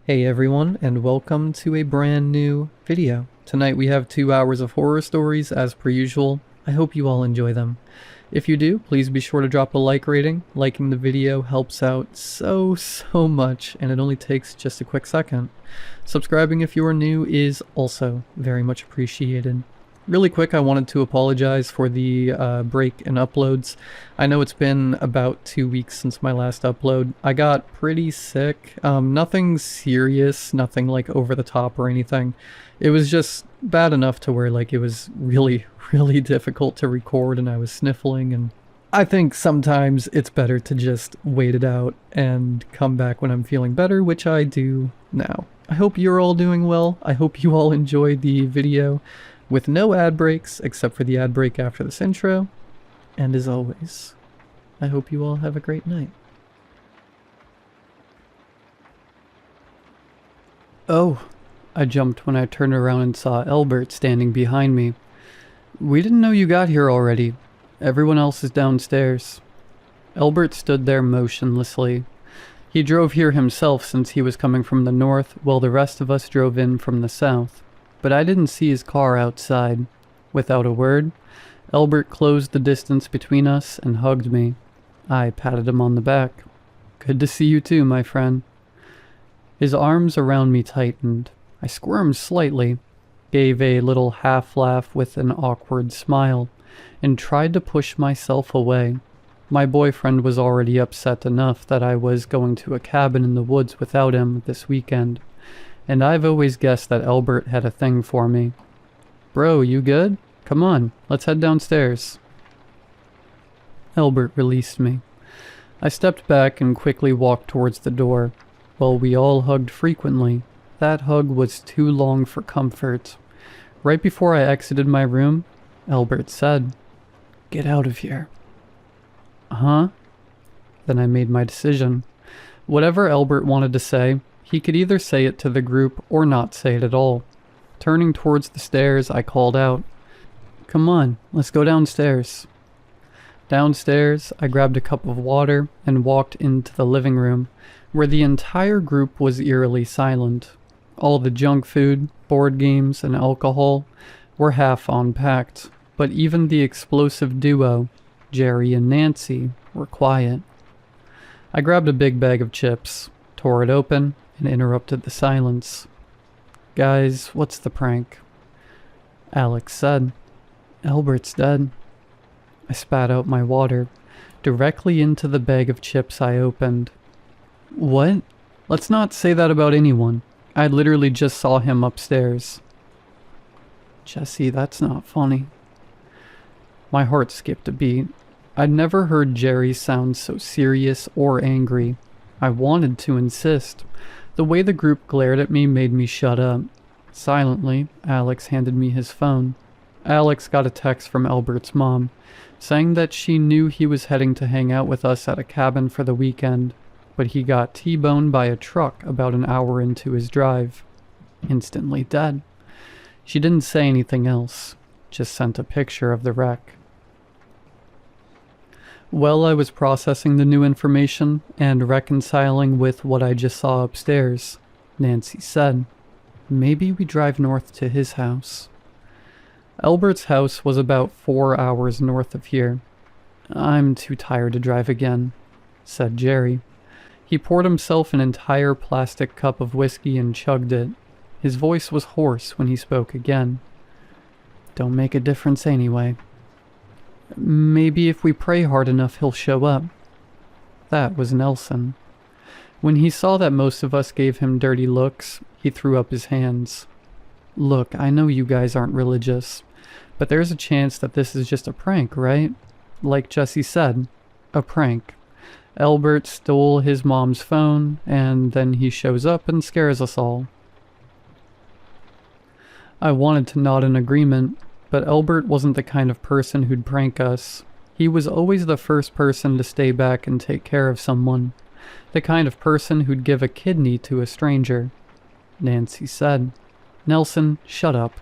Hey everyone, and welcome to a brand new video. Tonight we have 2 hours of horror stories as per usual. I hope you all enjoy them. If you do, please be sure to drop a like rating. Liking the video helps out so much, and it only takes just a quick second. Subscribing if you are new is also very much appreciated. Really quick, I wanted to apologize for the break in uploads. I know it's been about 2 weeks since my last upload. I got pretty sick. Nothing serious, nothing like over the top or anything. It was just bad enough to where like it was really difficult to record and I was sniffling, and I think sometimes it's better to just wait it out and come back when I'm feeling better, which I do now. I hope you're all doing well. I hope you all enjoyed the video with no ad breaks, except for the ad break after this intro. And as always, I hope you all have a great night. Oh, I jumped when I turned around and saw Albert standing behind me. We didn't know you got here already. Everyone else is downstairs. Albert stood there motionlessly. He drove here himself since he was coming from the north, while the rest of us drove in from the south. But I didn't see his car outside. Without a word, Albert closed the distance between us and hugged me. I patted him on the back. Good to see you too, my friend. His arms around me tightened. I squirmed slightly, gave a little half laugh with an awkward smile, and tried to push myself away. My boyfriend was already upset enough that I was going to a cabin in the woods without him this weekend. And I've always guessed that Albert had a thing for me. Bro, you good? Come on, let's head downstairs. Albert released me. I stepped back and quickly walked towards the door. While we all hugged frequently, that hug was too long for comfort. Right before I exited my room, Albert said, "Get out of here." Huh? Then I made my decision. Whatever Albert wanted to say, he could either say it to the group or not say it at all. Turning towards the stairs, I called out, "Come on, let's go downstairs." Downstairs, I grabbed a cup of water and walked into the living room, where the entire group was eerily silent. All the junk food, board games, and alcohol were half unpacked, but even the explosive duo, Jerry and Nancy, were quiet. I grabbed a big bag of chips, tore it open, and interrupted the silence. "Guys, what's the prank?" Alex said. "Albert's dead." I spat out my water, directly into the bag of chips I opened. What? Let's not say that about anyone. I literally just saw him upstairs. Jesse, that's not funny. My heart skipped a beat. I'd never heard Jerry sound so serious or angry. I wanted to insist. The way the group glared at me made me shut up. Silently, Alex handed me his phone. Alex got a text from Albert's mom, saying that she knew he was heading to hang out with us at a cabin for the weekend, but he got T-boned by a truck about an hour into his drive. Instantly dead. She didn't say anything else, just sent a picture of the wreck. While I was processing the new information and reconciling with what I just saw upstairs, Nancy said, "Maybe we drive north to his house." Albert's house was about 4 hours north of here. "I'm too tired to drive again," said Jerry. He poured himself an entire plastic cup of whiskey and chugged it. His voice was hoarse when he spoke again. "Don't make a difference anyway. Maybe if we pray hard enough, he'll show up." That was Nelson. When he saw that most of us gave him dirty looks, he threw up his hands. "Look, I know you guys aren't religious, but there's a chance that this is just a prank, right? Like Jesse said, a prank. Albert stole his mom's phone, and then he shows up and scares us all." I wanted to nod in agreement, but Albert wasn't the kind of person who'd prank us. He was always the first person to stay back and take care of someone. The kind of person who'd give a kidney to a stranger. Nancy said, "Nelson, shut up."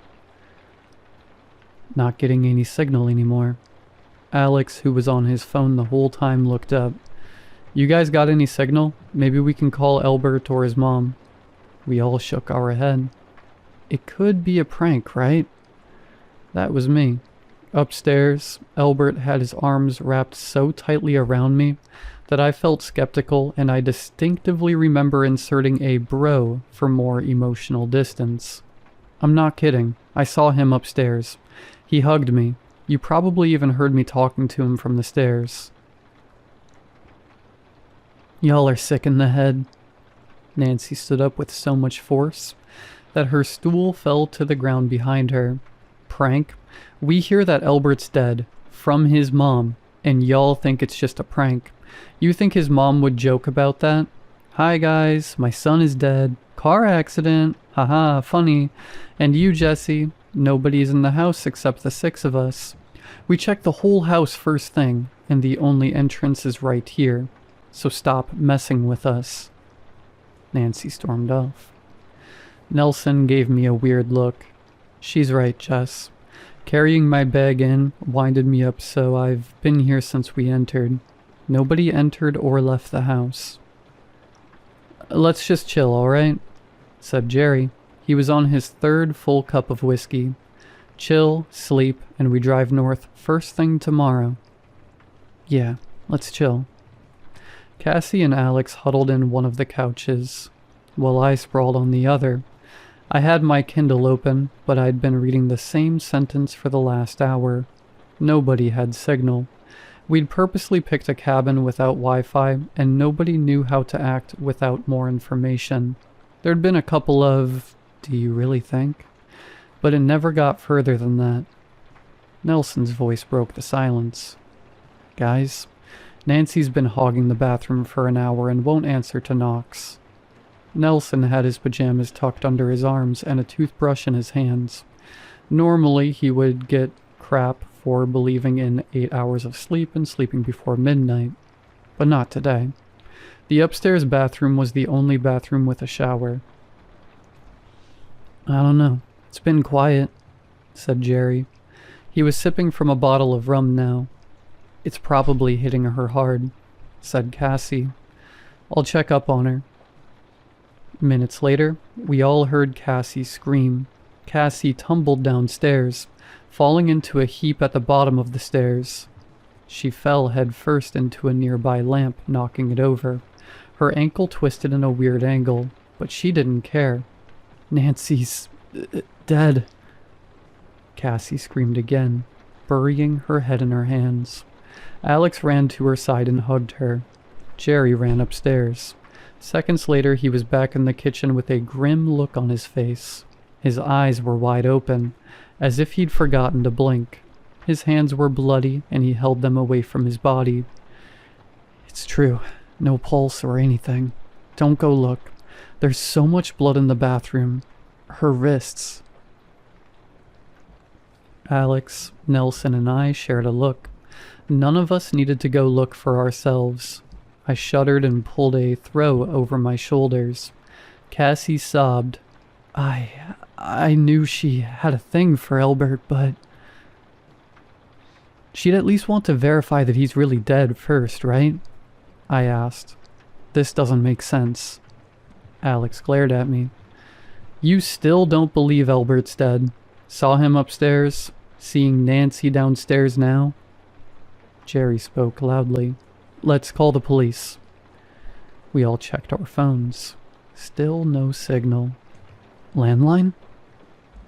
Not getting any signal anymore. Alex, who was on his phone the whole time, looked up. "You guys got any signal? Maybe we can call Albert or his mom." We all shook our head. It could be a prank, right? That was me. Upstairs, Albert had his arms wrapped so tightly around me that I felt skeptical, and I distinctively remember inserting a bro for more emotional distance. I'm not kidding. I saw him upstairs. He hugged me. You probably even heard me talking to him from the stairs. Y'all are sick in the head. Nancy stood up with so much force that her stool fell to the ground behind her. Prank? We hear that Albert's dead, from his mom, and y'all think it's just a prank. You think his mom would joke about that? Hi guys, my son is dead. Car accident. Haha, funny. And you, Jesse, nobody's in the house except the 6 of us. We checked the whole house first thing, and the only entrance is right here. So stop messing with us. Nancy stormed off. Nelson gave me a weird look. She's right, Jess. Carrying my bag in winded me up, so I've been here since we entered. Nobody entered or left the house. Let's just chill, alright? Said Jerry. He was on his 3rd full cup of whiskey. Chill, sleep, and we drive north first thing tomorrow. Yeah, let's chill. Cassie and Alex huddled in one of the couches, while I sprawled on the other. I had my Kindle open, but I'd been reading the same sentence for the last hour. Nobody had signal. We'd purposely picked a cabin without Wi-Fi, and nobody knew how to act without more information. There'd been a couple of, "Do you really think?" But it never got further than that. Nelson's voice broke the silence. Guys, Nancy's been hogging the bathroom for an hour and won't answer to knocks. Nelson had his pajamas tucked under his arms and a toothbrush in his hands. Normally, he would get crap for believing in 8 hours of sleep and sleeping before midnight. But not today. The upstairs bathroom was the only bathroom with a shower. I don't know. It's been quiet, said Jerry. He was sipping from a bottle of rum now. It's probably hitting her hard, said Cassie. I'll check up on her. Minutes later, we all heard Cassie scream. Cassie tumbled downstairs, falling into a heap at the bottom of the stairs. She fell head first into a nearby lamp, knocking it over. Her ankle twisted in a weird angle, but she didn't care. Nancy's dead. Cassie screamed again, burying her head in her hands. Alex ran to her side and hugged her. Jerry ran upstairs. Seconds later, he was back in the kitchen with a grim look on his face. His eyes were wide open, as if he'd forgotten to blink. His hands were bloody, and he held them away from his body. It's true. No pulse or anything. Don't go look. There's so much blood in the bathroom. Her wrists. Alex, Nelson, and I shared a look. None of us needed to go look for ourselves. I shuddered and pulled a throw over my shoulders. Cassie sobbed. I knew she had a thing for Albert, but... She'd at least want to verify that he's really dead first, right? I asked. This doesn't make sense. Alex glared at me. You still don't believe Albert's dead? Saw him upstairs? Seeing Nancy downstairs now? Jerry spoke loudly. Let's call the police. We all checked our phones. Still no signal. Landline?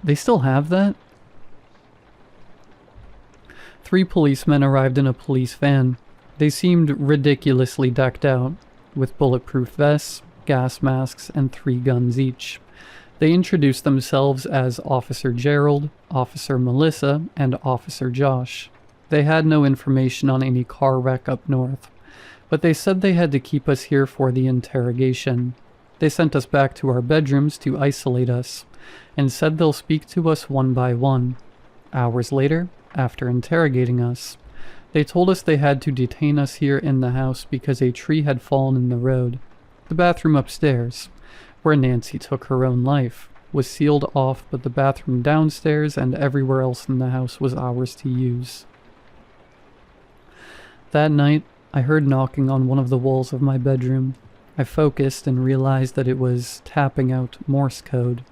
They still have that? 3 policemen arrived in a police van. They seemed ridiculously decked out, with bulletproof vests, gas masks, and 3 guns each. They introduced themselves as Officer Gerald, Officer Melissa, and Officer Josh. They had no information on any car wreck up north, but they said they had to keep us here for the interrogation. They sent us back to our bedrooms to isolate us, and said they'll speak to us one by one. Hours later, after interrogating us, they told us they had to detain us here in the house because a tree had fallen in the road. The bathroom upstairs, where Nancy took her own life, was sealed off, but the bathroom downstairs and everywhere else in the house was ours to use. That night, I heard knocking on one of the walls of my bedroom. I focused and realized that it was tapping out Morse code.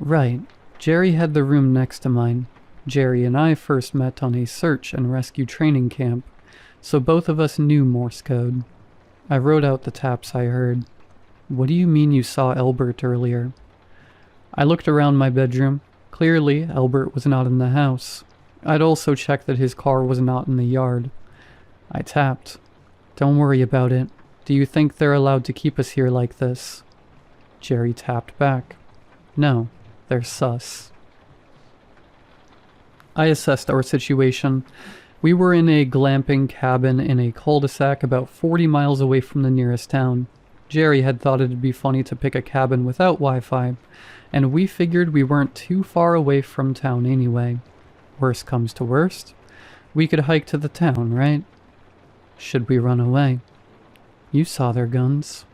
Right, Jerry had the room next to mine. Jerry and I first met on a search and rescue training camp, so both of us knew Morse code. I wrote out the taps I heard. What do you mean you saw Albert earlier? I looked around my bedroom. Clearly, Albert was not in the house. I'd also checked that his car was not in the yard. I tapped. Don't worry about it. Do you think they're allowed to keep us here like this? Jerry tapped back. No, they're sus. I assessed our situation. We were in a glamping cabin in a cul-de-sac about 40 miles away from the nearest town. Jerry had thought it'd be funny to pick a cabin without Wi-Fi, and we figured we weren't too far away from town anyway. Worst comes to worst, we could hike to the town, right? Should we run away? You saw their guns.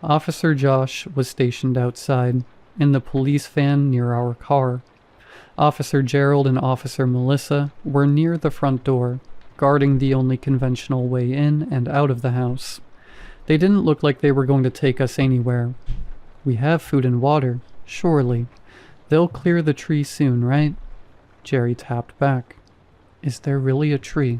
Officer Josh was stationed outside, in the police van near our car. Officer Gerald and Officer Melissa were near the front door, guarding the only conventional way in and out of the house. They didn't look like they were going to take us anywhere. We have food and water, surely. They'll clear the tree soon, right? Jerry tapped back. Is there really a tree?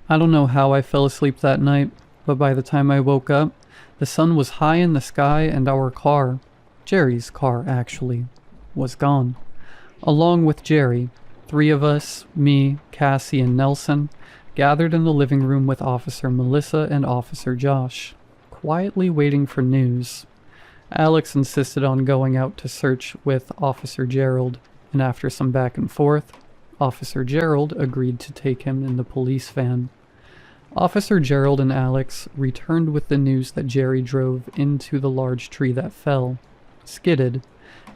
I don't know how I fell asleep that night, but by the time I woke up, the sun was high in the sky and our car, Jerry's car actually, was gone. Along with Jerry, 3 of us, me, Cassie, and Nelson, gathered in the living room with Officer Melissa and Officer Josh, quietly waiting for news. Alex insisted on going out to search with Officer Gerald, and after some back and forth, Officer Gerald agreed to take him in the police van. Officer Gerald and Alex returned with the news that Jerry drove into the large tree that fell, skidded,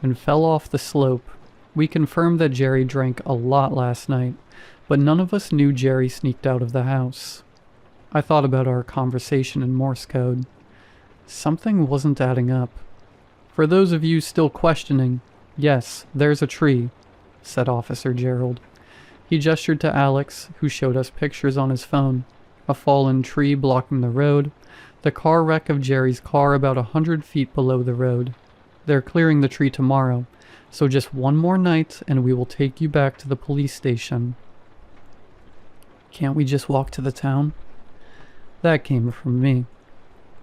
and fell off the slope. We confirmed that Jerry drank a lot last night, but none of us knew Jerry sneaked out of the house. I thought about our conversation in Morse code. Something wasn't adding up. For those of you still questioning, yes, there's a tree, said Officer Gerald. He gestured to Alex, who showed us pictures on his phone. A fallen tree blocking the road, the car wreck of Jerry's car about 100 feet below the road. They're clearing the tree tomorrow, so just one more night and we will take you back to the police station. Can't we just walk to the town? That came from me.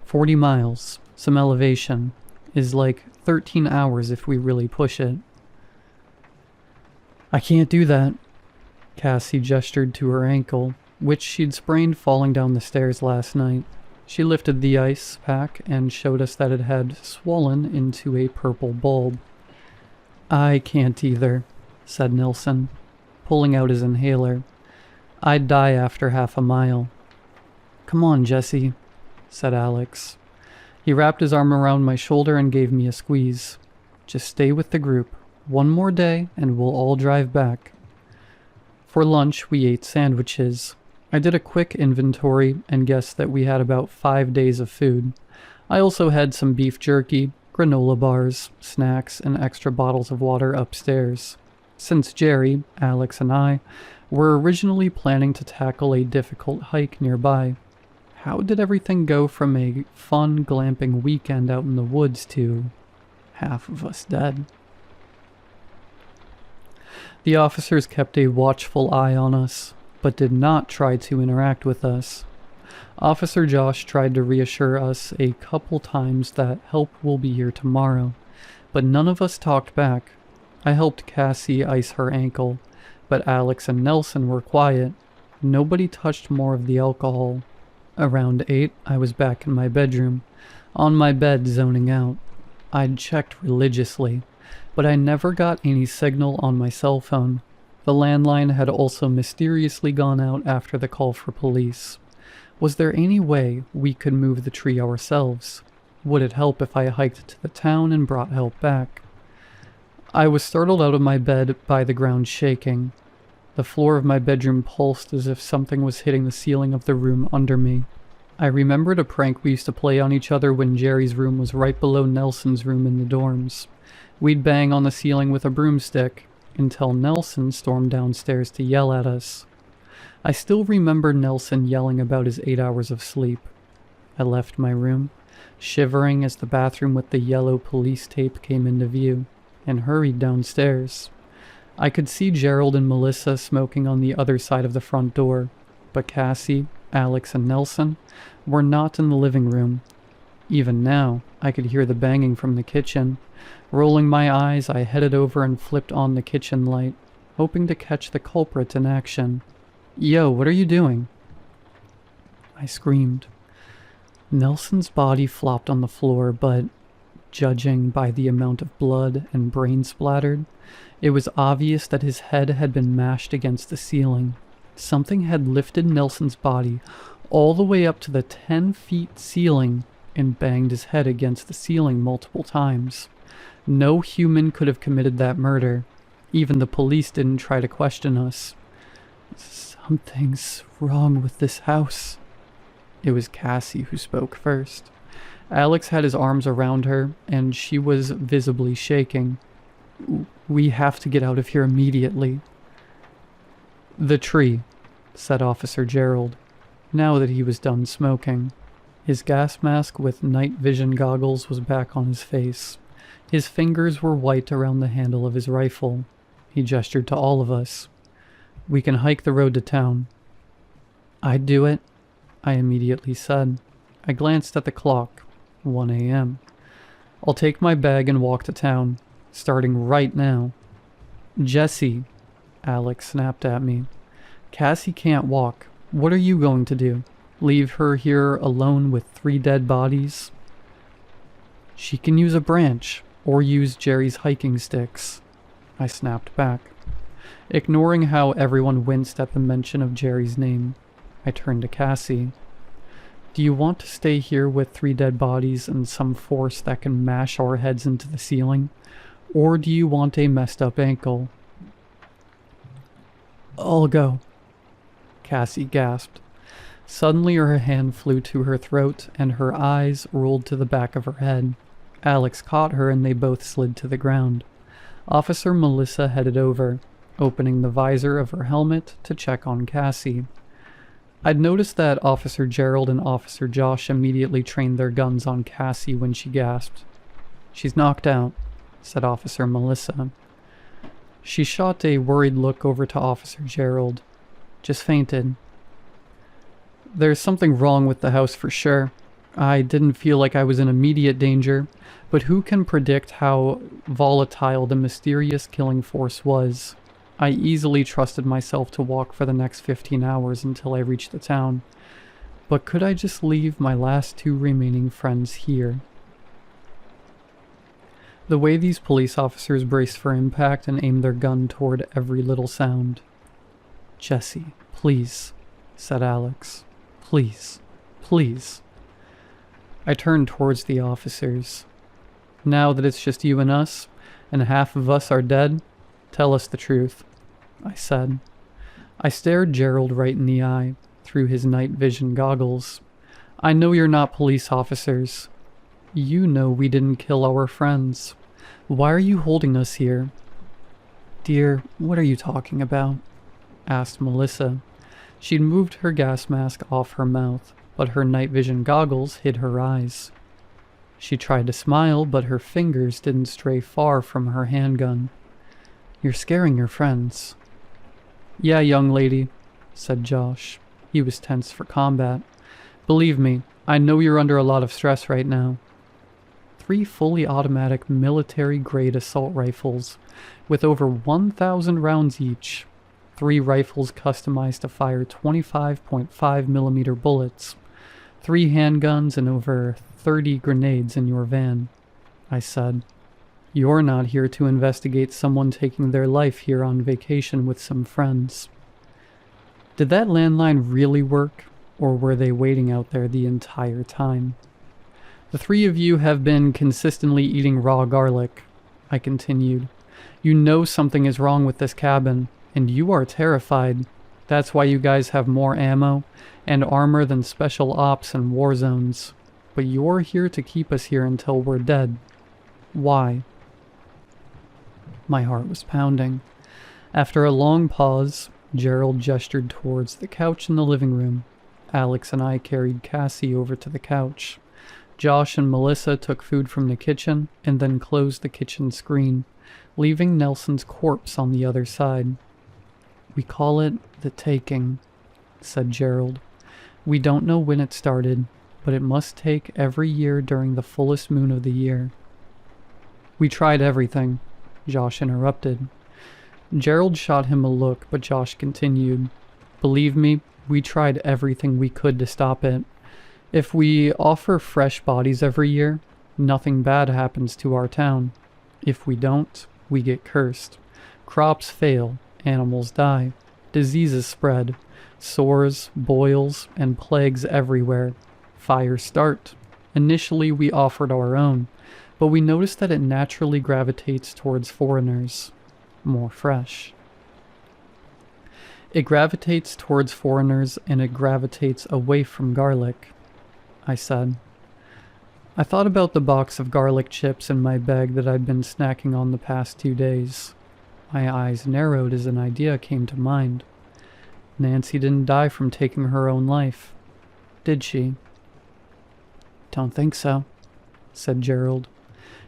40 miles, some elevation, is like 13 hours if we really push it. I can't do that. Cassie gestured to her ankle, which she'd sprained falling down the stairs last night. She lifted the ice pack and showed us that it had swollen into a purple bulb. I can't either, said Nelson, pulling out his inhaler. I'd die after half a mile. Come on, Jesse, said Alex. He wrapped his arm around my shoulder and gave me a squeeze. Just stay with the group. One more day and we'll all drive back. For lunch, we ate sandwiches. I did a quick inventory and guessed that we had about 5 days of food. I also had some beef jerky, granola bars, snacks, and extra bottles of water upstairs. Since Jerry, Alex, and I were originally planning to tackle a difficult hike nearby, how did everything go from a fun glamping weekend out in the woods to half of us dead? The officers kept a watchful eye on us, but did not try to interact with us. Officer Josh tried to reassure us a couple times that help will be here tomorrow, but none of us talked back. I helped Cassie ice her ankle, but Alex and Nelson were quiet. Nobody touched more of the alcohol. Around 8, I was back in my bedroom, on my bed zoning out. I'd checked religiously, but I never got any signal on my cell phone. The landline had also mysteriously gone out after the call for police. Was there any way we could move the tree ourselves? Would it help if I hiked to the town and brought help back? I was startled out of my bed by the ground shaking. The floor of my bedroom pulsed as if something was hitting the ceiling of the room under me. I remembered a prank we used to play on each other when Jerry's room was right below Nelson's room in the dorms. We'd bang on the ceiling with a broomstick, until Nelson stormed downstairs to yell at us. I still remember Nelson yelling about his 8 hours of sleep. I left my room, shivering as the bathroom with the yellow police tape came into view, and hurried downstairs. I could see Gerald and Melissa smoking on the other side of the front door, but Cassie, Alex, and Nelson were not in the living room. Even now, I could hear the banging from the kitchen. Rolling my eyes, I headed over and flipped on the kitchen light, hoping to catch the culprit in action. "Yo, what are you doing?" I screamed. Nelson's body flopped on the floor, but judging by the amount of blood and brain splattered, it was obvious that his head had been mashed against the ceiling. Something had lifted Nelson's body all the way up to the 10-feet ceiling and banged his head against the ceiling multiple times. No human could have committed that murder. Even the police didn't try to question us. "Something's wrong with this house." It was Cassie who spoke first. Alex had his arms around her, and she was visibly shaking. "We have to get out of here immediately." "The tree," said Officer Gerald, now that he was done smoking. His gas mask with night vision goggles was back on his face. His fingers were white around the handle of his rifle. He gestured to all of us. "We can hike the road to town." "I'd do it," I immediately said. I glanced at the clock. 1 a.m. "I'll take my bag and walk to town, starting right now." "Jesse," Alex snapped at me. "Cassie can't walk. What are you going to do? Leave her here alone with 3 dead bodies?" "She can use a branch, or use Jerry's hiking sticks," I snapped back. Ignoring how everyone winced at the mention of Jerry's name, I turned to Cassie. "Do you want to stay here with 3 dead bodies and some force that can mash our heads into the ceiling? Or do you want a messed up ankle?" "I'll go," Cassie gasped. Suddenly her hand flew to her throat and her eyes rolled to the back of her head. Alex caught her and they both slid to the ground. Officer Melissa headed over, opening the visor of her helmet to check on Cassie. I'd noticed that Officer Gerald and Officer Josh immediately trained their guns on Cassie when she gasped. "She's knocked out," said Officer Melissa. She shot a worried look over to Officer Gerald. "Just fainted." "There's something wrong with the house for sure. I didn't feel like I was in immediate danger, but who can predict how volatile the mysterious killing force was? I easily trusted myself to walk for the next 15 hours until I reached the town. But could I just leave my last 2 remaining friends here?" The way these police officers braced for impact and aimed their gun toward every little sound. "Jesse, please," said Alex. "Please, please." I turned towards the officers. "Now that it's just you and us, and half of us are dead, tell us the truth," I said. I stared Gerald right in the eye, through his night vision goggles. "I know you're not police officers. You know we didn't kill our friends. Why are you holding us here?" "Dear, what are you talking about?" asked Melissa. She'd moved her gas mask off her mouth, but her night vision goggles hid her eyes. She tried to smile, but her fingers didn't stray far from her handgun. "You're scaring your friends." "Yeah, young lady," said Josh. He was tense for combat. "Believe me, I know you're under a lot of stress right now." 3 fully automatic military-grade assault rifles, with over 1,000 rounds each. 3 rifles customized to fire 25.5mm bullets. 3 handguns and over 30 grenades in your van, I said. "You're not here to investigate someone taking their life here on vacation with some friends." Did that landline really work, or were they waiting out there the entire time? "The 3 of you have been consistently eating raw garlic," I continued. "You know something is wrong with this cabin, and you are terrified. That's why you guys have more ammo and armor than special ops and war zones. But you're here to keep us here until we're dead. Why?" My heart was pounding. After a long pause, Gerald gestured towards the couch in the living room. Alex and I carried Cassie over to the couch. Josh and Melissa took food from the kitchen and then closed the kitchen screen, leaving Nelson's corpse on the other side. "We call it the taking," said Gerald. "We don't know when it started, but it must take every year during the fullest moon of the year." "We tried everything," Josh interrupted. Gerald shot him a look, but Josh continued. "Believe me, we tried everything we could to stop it. If we offer fresh bodies every year, nothing bad happens to our town. If we don't, we get cursed. Crops fail, animals die, diseases spread, sores, boils, and plagues everywhere. Fires start. Initially, we offered our own, but we noticed that it naturally gravitates towards foreigners. More fresh. It gravitates towards foreigners and it gravitates away from garlic," I said. I thought about the box of garlic chips in my bag that I'd been snacking on the past 2 days. My eyes narrowed as an idea came to mind. Nancy didn't die from taking her own life, did she? "Don't think so," said Gerald.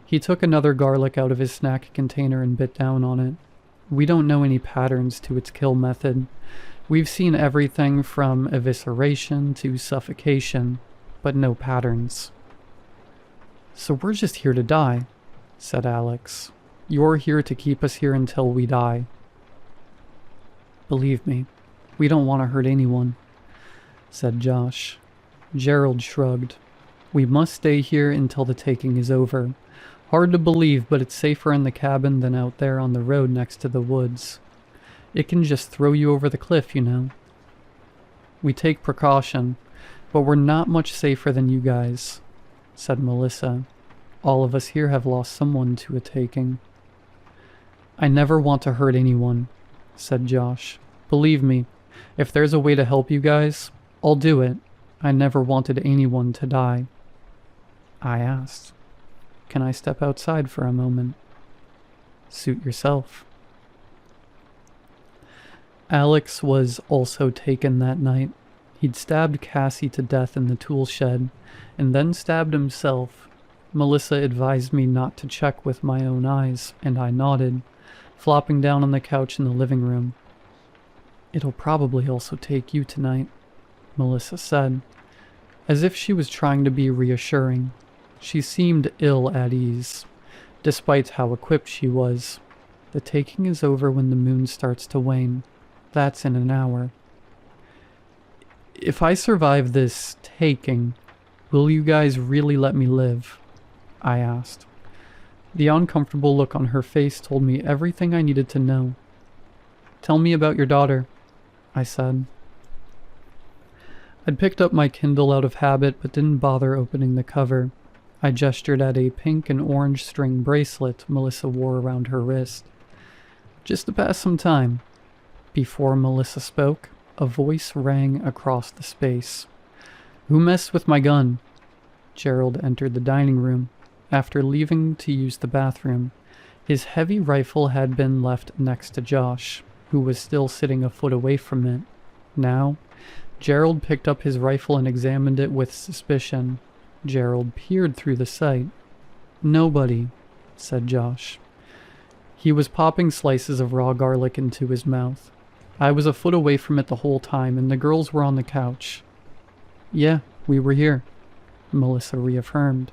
He took another garlic out of his snack container and bit down on it. "We don't know any patterns to its kill method. We've seen everything from evisceration to suffocation, but no patterns." "So we're just here to die," said Alex. "You're here to keep us here until we die." "Believe me, we don't want to hurt anyone," said Josh. Gerald shrugged. "We must stay here until the taking is over. Hard to believe, but it's safer in the cabin than out there on the road next to the woods. It can just throw you over the cliff, you know. We take precaution, but we're not much safer than you guys," said Melissa. "All of us here have lost someone to a taking." "I never want to hurt anyone," said Josh. "Believe me, if there's a way to help you guys, I'll do it. I never wanted anyone to die." I asked, "Can I step outside for a moment?" "Suit yourself." Alex was also taken that night. He'd stabbed Cassie to death in the tool shed, and then stabbed himself. Melissa advised me not to check with my own eyes, and I nodded, flopping down on the couch in the living room. "It'll probably also take you tonight," Melissa said, as if she was trying to be reassuring. She seemed ill at ease, despite how equipped she was. "The taking is over when the moon starts to wane. That's in an hour." "If I survive this taking, will you guys really let me live?" I asked. The uncomfortable look on her face told me everything I needed to know. "Tell me about your daughter," I said. I'd picked up my Kindle out of habit but didn't bother opening the cover. I gestured at a pink and orange string bracelet Melissa wore around her wrist. "Just to pass some time." Before Melissa spoke, a voice rang across the space. "Who messed with my gun?" Gerald entered the dining room. After leaving to use the bathroom, his heavy rifle had been left next to Josh, who was still sitting a foot away from it. Now, Gerald picked up his rifle and examined it with suspicion. Gerald peered through the sight. "Nobody," said Josh. He was popping slices of raw garlic into his mouth. "I was a foot away from it the whole time, and the girls were on the couch." "Yeah, we were here," Melissa reaffirmed.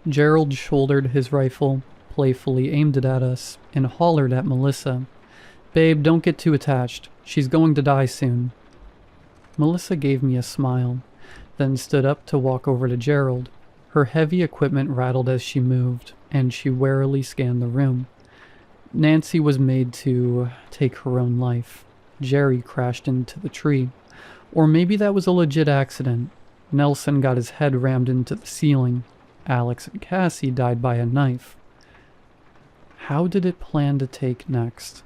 Gerald shouldered his rifle, playfully aimed it at us, and hollered at Melissa. "Babe, don't get too attached. She's going to die soon." Melissa gave me a smile, then stood up to walk over to Gerald. Her heavy equipment rattled as she moved, and she warily scanned the room. Nancy was made to take her own life. Jerry crashed into the tree. Or maybe that was a legit accident. Nelson got his head rammed into the ceiling. Alex and Cassie died by a knife. How did it plan to take next?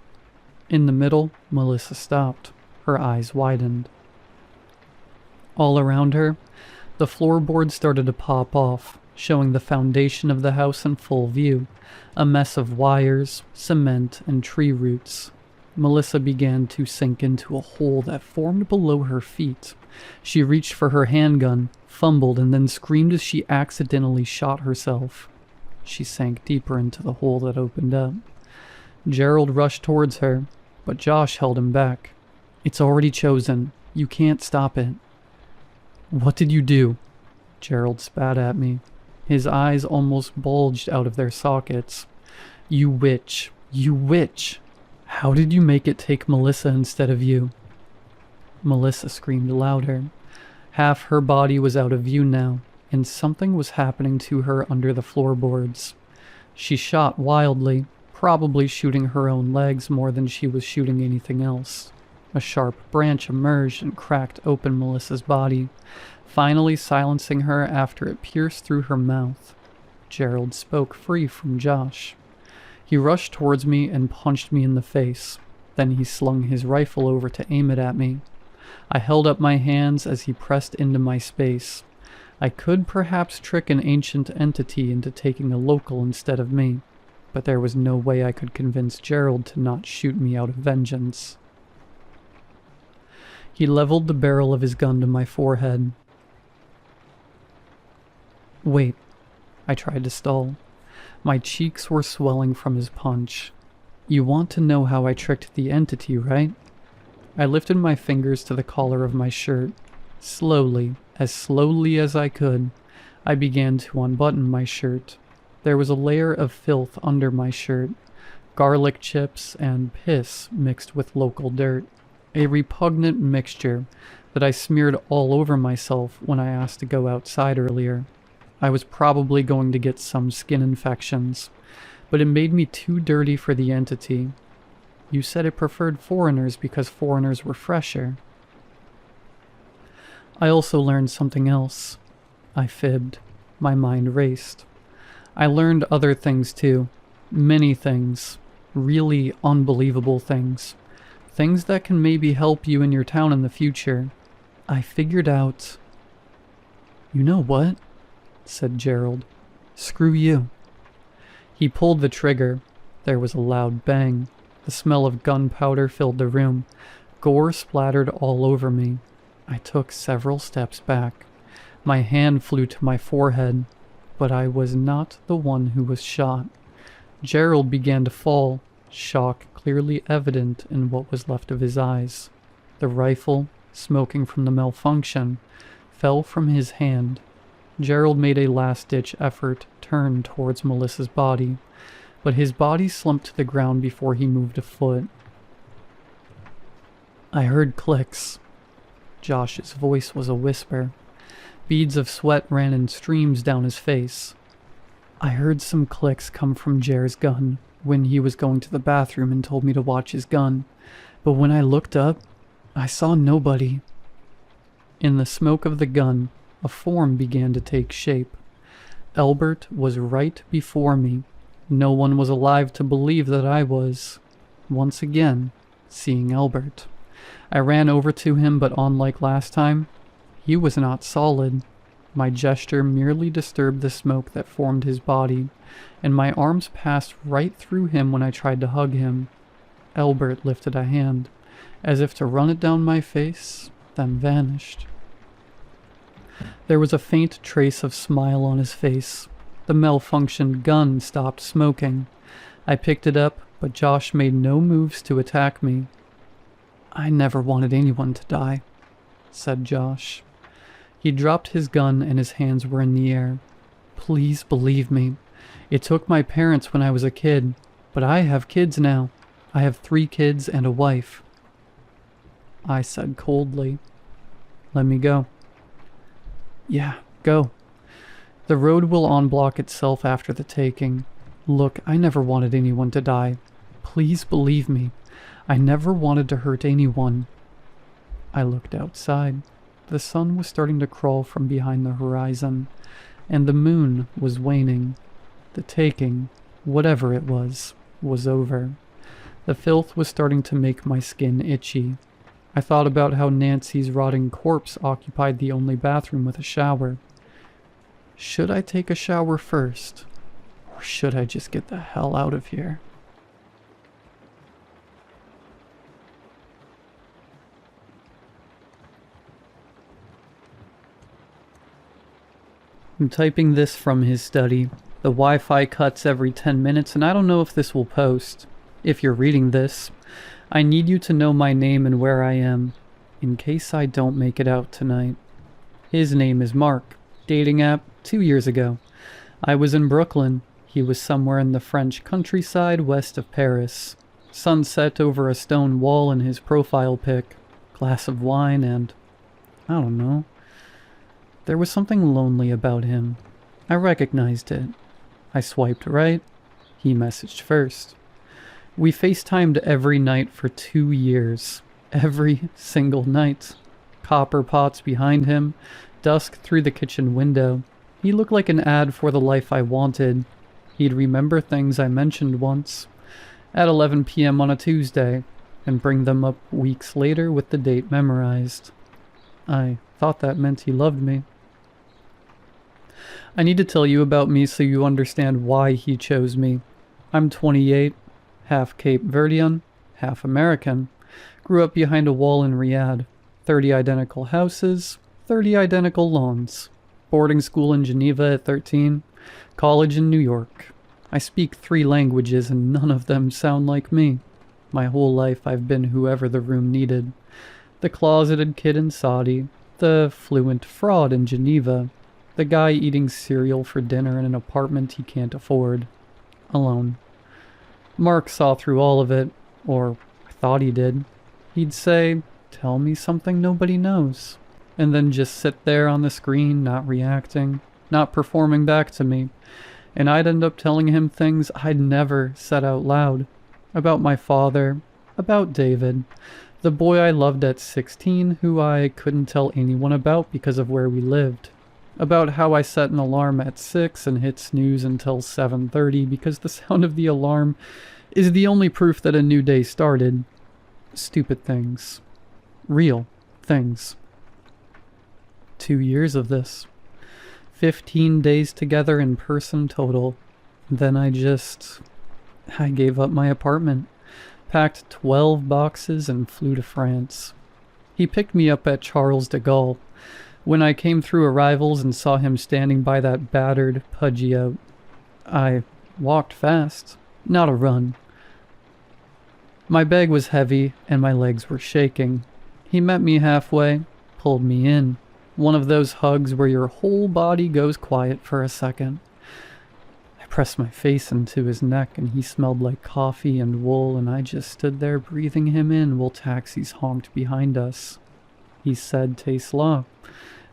In the middle, Melissa stopped. Her eyes widened. All around her, the floorboards started to pop off, showing the foundation of the house in full view, a mess of wires, cement, and tree roots. Melissa began to sink into a hole that formed below her feet. She reached for her handgun, fumbled, and then screamed as she accidentally shot herself. She sank deeper into the hole that opened up. Gerald rushed towards her, but Josh held him back. "It's already chosen. You can't stop it." "What did you do?" Gerald spat at me. His eyes almost bulged out of their sockets. "You witch. You witch. How did you make it take Melissa instead of you?" Melissa screamed louder. Half her body was out of view now, and something was happening to her under the floorboards. She shot wildly, probably shooting her own legs more than she was shooting anything else. A sharp branch emerged and cracked open Melissa's body, finally silencing her after it pierced through her mouth. Gerald spoke free from Josh. He rushed towards me and punched me in the face. Then he slung his rifle over to aim it at me. I held up my hands as he pressed into my space. I could perhaps trick an ancient entity into taking a local instead of me, but there was no way I could convince Gerald to not shoot me out of vengeance. He leveled the barrel of his gun to my forehead. "Wait," I tried to stall. My cheeks were swelling from his punch. "You want to know how I tricked the entity, right?" I lifted my fingers to the collar of my shirt. Slowly as I could, I began to unbutton my shirt. There was a layer of filth under my shirt, garlic chips and piss mixed with local dirt, a repugnant mixture that I smeared all over myself when I asked to go outside earlier. I was probably going to get some skin infections, but it made me too dirty for the entity. "You said it preferred foreigners because foreigners were fresher." I also learned something else. I fibbed. My mind raced. I learned other things too. Many things. Really unbelievable things. Things that can maybe help you in your town in the future. I figured out... "You know what?" said Gerald. "Screw you." He pulled the trigger. There was a loud bang. The smell of gunpowder filled the room. Gore splattered all over me. I took several steps back. My hand flew to my forehead, but I was not the one who was shot. Gerald began to fall, shock clearly evident in what was left of his eyes. The rifle, smoking from the malfunction, fell from his hand. Gerald made a last-ditch effort, turned towards Melissa's body, but his body slumped to the ground before he moved a foot. I heard clicks. Josh's voice was a whisper. Beads of sweat ran in streams down his face. I heard some clicks come from Jer's gun when he was going to the bathroom and told me to watch his gun, but when I looked up, I saw nobody. In the smoke of the gun, a form began to take shape. Albert was right before me. No one was alive to believe that I was, once again, seeing Albert. I ran over to him, but unlike last time, he was not solid. My gesture merely disturbed the smoke that formed his body, and my arms passed right through him when I tried to hug him. Albert lifted a hand, as if to run it down my face, then vanished. There was a faint trace of smile on his face. The malfunctioned gun stopped smoking. I picked it up, but Josh made no moves to attack me. "I never wanted anyone to die," said Josh. He dropped his gun and his hands were in the air. "Please believe me. It took my parents when I was a kid, but I have kids now. I have 3 kids and a wife." I said coldly, "Let me go." "Yeah, go. The road will unblock itself after the taking. Look, I never wanted anyone to die. Please believe me. I never wanted to hurt anyone." I looked outside. The sun was starting to crawl from behind the horizon, and the moon was waning. The taking, whatever it was over. The filth was starting to make my skin itchy. I thought about how Nancy's rotting corpse occupied the only bathroom with a shower. Should I take a shower first? Or should I just get the hell out of here? I'm typing this from his study. The Wi-Fi cuts every 10 minutes, and I don't know if this will post. If you're reading this, I need you to know my name and where I am, in case I don't make it out tonight. His name is Mark. Dating app, 2 years ago. I was in Brooklyn. He was somewhere in the French countryside west of Paris. Sunset over a stone wall in his profile pic. Glass of wine and... I don't know. There was something lonely about him. I recognized it. I swiped right. He messaged first. We FaceTimed every night for 2 years. Every single night. Copper pots behind him. Dusk through the kitchen window. He looked like an ad for the life I wanted. He'd remember things I mentioned once. At 11 p.m. on a Tuesday. And bring them up weeks later with the date memorized. I thought that meant he loved me. I need to tell you about me so you understand why he chose me. I'm 28, half Cape Verdean, half American. Grew up behind a wall in Riyadh. 30 identical houses, 30 identical lawns. Boarding school in Geneva at 13. College in New York. I speak 3 languages and none of them sound like me. My whole life I've been whoever the room needed. The closeted kid in Saudi. The fluent fraud in Geneva. The guy eating cereal for dinner in an apartment he can't afford. Alone. Mark saw through all of it, or I thought he did. He'd say, "Tell me something nobody knows," and then just sit there on the screen, not reacting, not performing back to me, and I'd end up telling him things I'd never said out loud. About my father, about David, the boy I loved at 16 who I couldn't tell anyone about because of where we lived. About how I set an alarm at 6 and hit snooze until 7:30 because the sound of the alarm is the only proof that a new day started. Stupid things. Real things. 2 years of this. 15 days together in person total. Then I gave up my apartment. Packed 12 boxes and flew to France. He picked me up at Charles de Gaulle. When I came through arrivals and saw him standing by that battered Peugeot, I walked fast, not a run. My bag was heavy and my legs were shaking. He met me halfway, pulled me in. One of those hugs where your whole body goes quiet for a second. I pressed my face into his neck and he smelled like coffee and wool, and I just stood there breathing him in while taxis honked behind us. He said, "Taste law."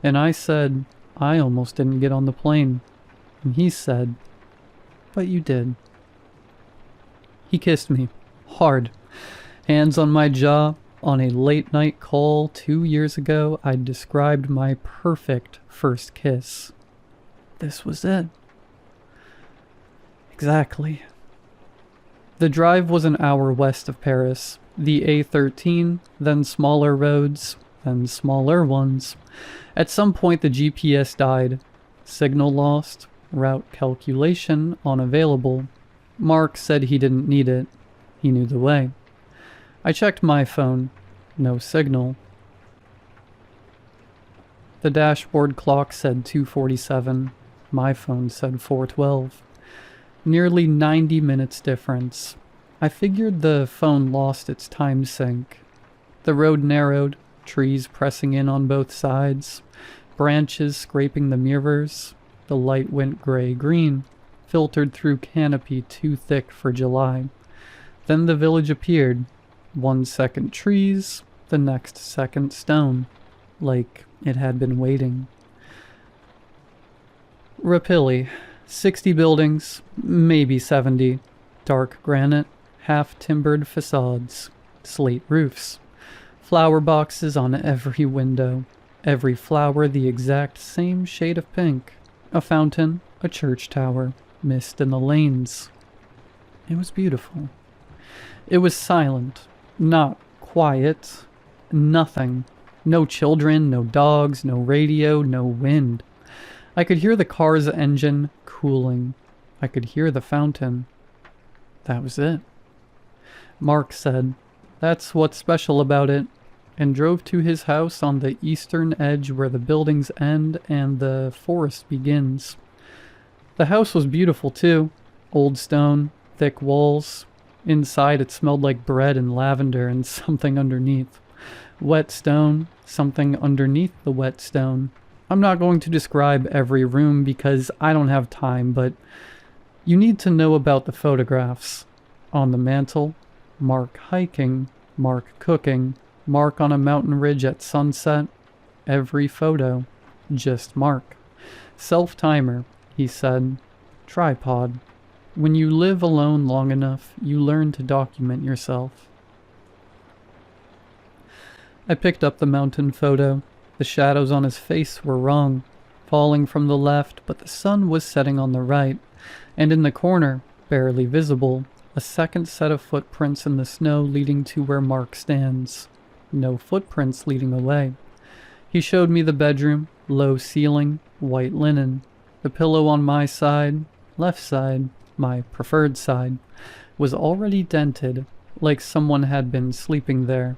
And I said, "I almost didn't get on the plane." And he said, "But you did." He kissed me. Hard. Hands on my jaw. On a late night call 2 years ago, I described my perfect first kiss. This was it. Exactly. The drive was an hour west of Paris. The A13, then smaller roads, then smaller ones. At some point the GPS died. Signal lost. Route calculation unavailable. Mark said he didn't need it. He knew the way. I checked my phone. No signal. The dashboard clock said 2:47. My phone said 4:12. Nearly 90 minutes difference. I figured the phone lost its time sync. The road narrowed. Trees pressing in on both sides, branches scraping the mirrors. The light went gray-green, filtered through canopy too thick for July. Then the village appeared. 1 second trees, the next second stone, like it had been waiting. Rapilli, 60 buildings, maybe 70. Dark granite, half-timbered facades, slate roofs. Flower boxes on every window. Every flower the exact same shade of pink. A fountain, a church tower, mist in the lanes. It was beautiful. It was silent, not quiet, nothing. No children, no dogs, no radio, no wind. I could hear the car's engine cooling. I could hear the fountain. That was it. Mark said, "That's what's special about it. and drove to his house on the eastern edge where the buildings end and the forest begins. The house was beautiful too. Old stone, thick walls. Inside it smelled like bread and lavender and something underneath. Wet stone, something underneath the wet stone. I'm not going to describe every room because I don't have time, but you need to know about the photographs. On the mantle, Mark hiking, Mark cooking, Mark on a mountain ridge at sunset. Every photo, just Mark. Self-timer, he said. Tripod. When you live alone long enough, you learn to document yourself. I picked up the mountain photo. The shadows on his face were wrong, falling from the left, but the sun was setting on the right, and in the corner, barely visible, a second set of footprints in the snow leading to where Mark stands. No footprints leading away. He showed me the bedroom, low ceiling, white linen. The pillow on my side, left side, my preferred side, was already dented, like someone had been sleeping there.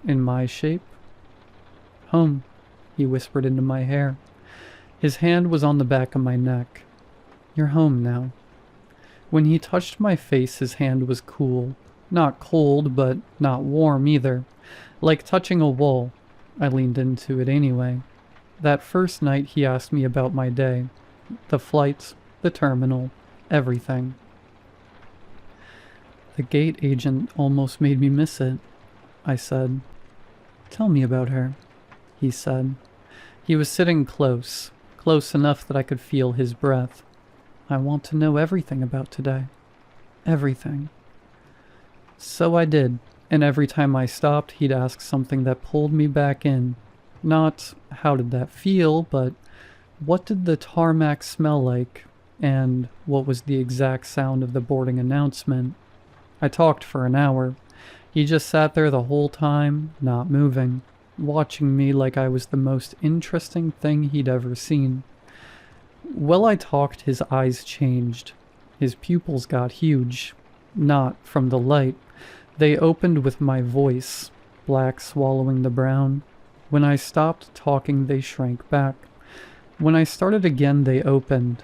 In my shape. Home, he whispered into my hair. His hand was on the back of my neck. You're home now. When he touched my face, his hand was cool. Not cold, but not warm either. Like touching a wall. I leaned into it anyway. That first night he asked me about my day. The flights, the terminal, everything. The gate agent almost made me miss it, I said. Tell me about her, he said. He was sitting close enough that I could feel his breath. I want to know everything about today. Everything. So I did, and every time I stopped, he'd ask something that pulled me back in. Not, how did that feel, but what did the tarmac smell like, and what was the exact sound of the boarding announcement? I talked for an hour. He just sat there the whole time, not moving, watching me like I was the most interesting thing he'd ever seen. While I talked, his eyes changed. His pupils got huge. Not from the light. They opened with my voice, black swallowing the brown. When I stopped talking, they shrank back. When I started again, they opened,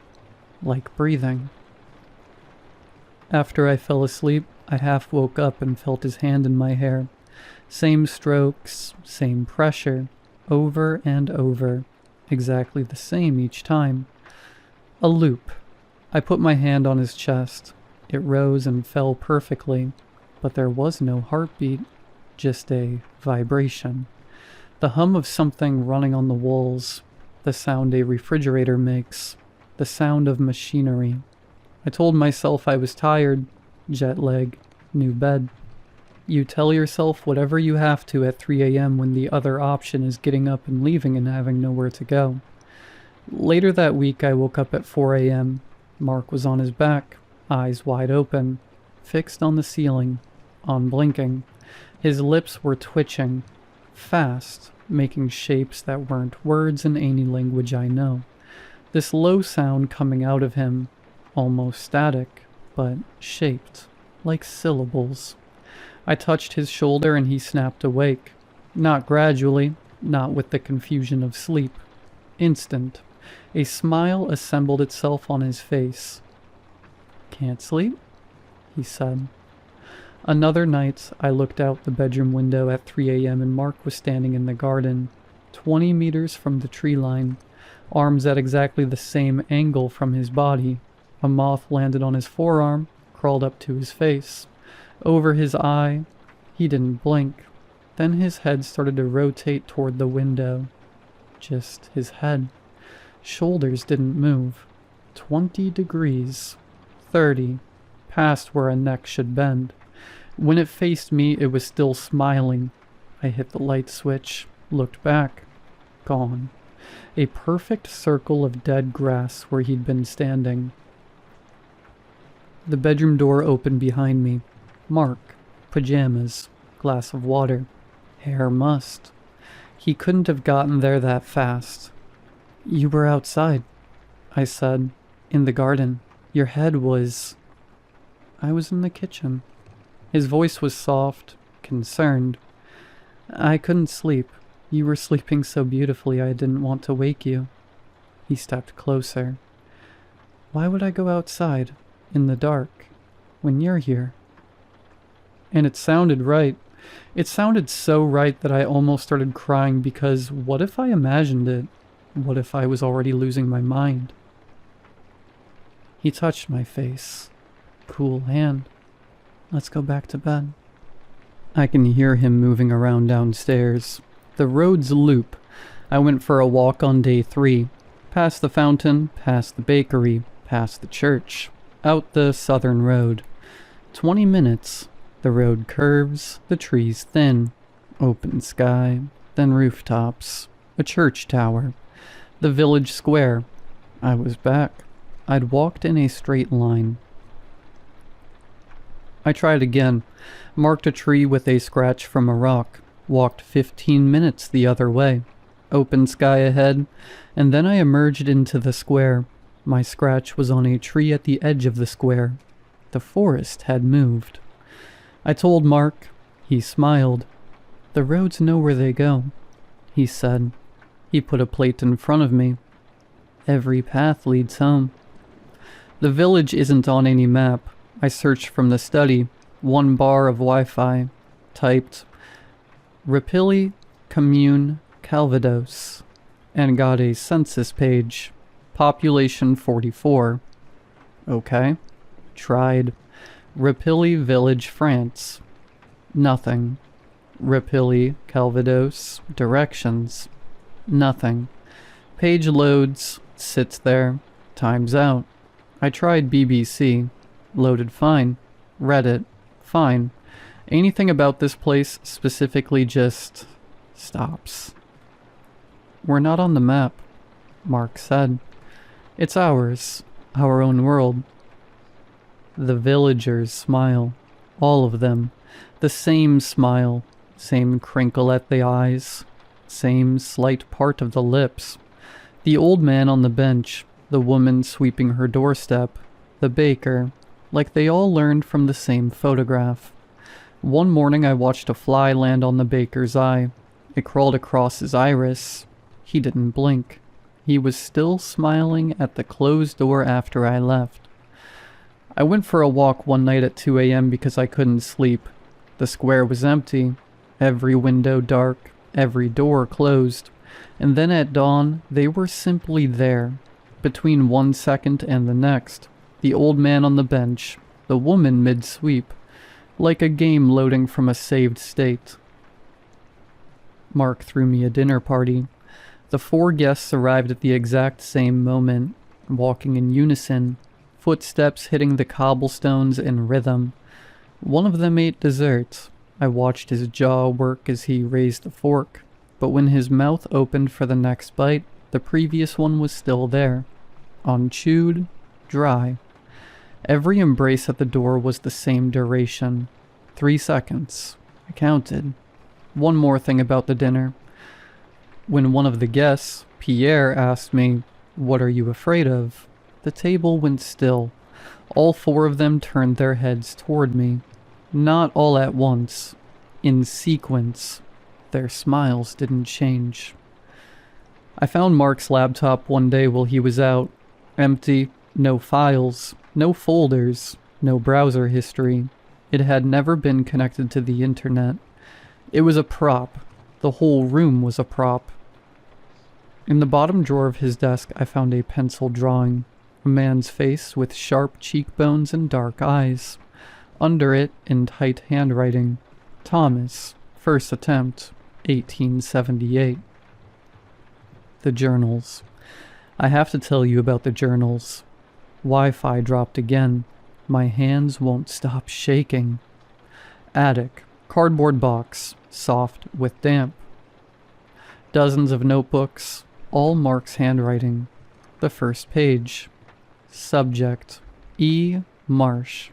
like breathing. After I fell asleep, I half woke up and felt his hand in my hair. Same strokes, same pressure, over and over, exactly the same each time. A loop. I put my hand on his chest. It rose and fell perfectly, but there was no heartbeat, just a vibration. The hum of something running on the walls, the sound a refrigerator makes, the sound of machinery. I told myself I was tired. Jet lag, new bed. You tell yourself whatever you have to at 3 a.m. when the other option is getting up and leaving and having nowhere to go. Later that week, I woke up at 4 a.m. Mark was on his back, eyes wide open, fixed on the ceiling, unblinking. His lips were twitching, fast, making shapes that weren't words in any language I know. This low sound coming out of him, almost static, but shaped, like syllables. I touched his shoulder and he snapped awake. Not gradually, not with the confusion of sleep. Instant. A smile assembled itself on his face. Can't sleep? He said. Another night, I looked out the bedroom window at 3 a.m. and Mark was standing in the garden, 20 meters from the tree line, arms at exactly the same angle from his body. A moth landed on his forearm, crawled up to his face. Over his eye, he didn't blink. Then his head started to rotate toward the window. Just his head. Shoulders didn't move. 20 degrees. 30. Past where a neck should bend. When it faced me, it was still smiling. I hit the light switch, looked back. Gone. A perfect circle of dead grass where he'd been standing. The bedroom door opened behind me. Mark. Pajamas. Glass of water. Hair mussed. He couldn't have gotten there that fast. You were outside, I said. In the garden. Your head was... I was in the kitchen. His voice was soft, concerned. I couldn't sleep. You were sleeping so beautifully I didn't want to wake you. He stepped closer. Why would I go outside, in the dark, when you're here? And it sounded right. It sounded so right that I almost started crying because what if I imagined it? What if I was already losing my mind? He touched my face. Cool hand. Let's go back to bed. I can hear him moving around downstairs. The roads loop. I went for a walk on day 3. Past the fountain, past the bakery, past the church. Out the southern road. 20 minutes. The road curves, the trees thin. Open sky, then rooftops. A church tower. The village square. I was back. I'd walked in a straight line. I tried again. Marked a tree with a scratch from a rock. Walked 15 minutes the other way. Open sky ahead, and then I emerged into the square. My scratch was on a tree at the edge of the square. The forest had moved. I told Mark. He smiled. The roads know where they go, he said. He put a plate in front of me. Every path leads home. The village isn't on any map. I searched from the study. 1 bar of Wi-Fi. Typed Rapilli Commune Calvados and got a census page. Population 44. Okay. Tried. Rapilli Village, France. Nothing. Rapilli Calvados. Directions. Nothing. Page loads. Sits there. Time's out. I tried BBC. Loaded fine. Read it. Fine. Anything about this place specifically just stops. We're not on the map, Mark said. It's ours, our own world. The villagers smile, all of them. The same smile, same crinkle at the eyes, same slight part of the lips. The old man on the bench, the woman sweeping her doorstep, the baker, like they all learned from the same photograph. One morning I watched a fly land on the baker's eye. It crawled across his iris. He didn't blink. He was still smiling at the closed door after I left. I went for a walk one night at 2 a.m. because I couldn't sleep. The square was empty. Every window dark. Every door closed. And then at dawn, they were simply there. Between 1 second and the next. The old man on the bench. The woman mid-sweep. Like a game loading from a saved state. Mark threw me a dinner party. The 4 guests arrived at the exact same moment, walking in unison, footsteps hitting the cobblestones in rhythm. One of them ate dessert. I watched his jaw work as he raised the fork, but when his mouth opened for the next bite, the previous one was still there. Unchewed, dry. Every embrace at the door was the same duration. 3 seconds. I counted. One more thing about the dinner. When one of the guests, Pierre, asked me, "What are you afraid of?" the table went still. All 4 of them turned their heads toward me. Not all at once. In sequence. Their smiles didn't change. I found Mark's laptop one day while he was out. Empty. No files. No folders. No browser history. It had never been connected to the internet. It was a prop. The whole room was a prop. In the bottom drawer of his desk, I found a pencil drawing. A man's face with sharp cheekbones and dark eyes. Under it, in tight handwriting, Thomas, first attempt, 1878. The journals. I have to tell you about the journals. Wi-Fi dropped again. My hands won't stop shaking. Attic. Cardboard box. Soft with damp. Dozens of notebooks. All Mark's handwriting. The first page. Subject. E. Marsh.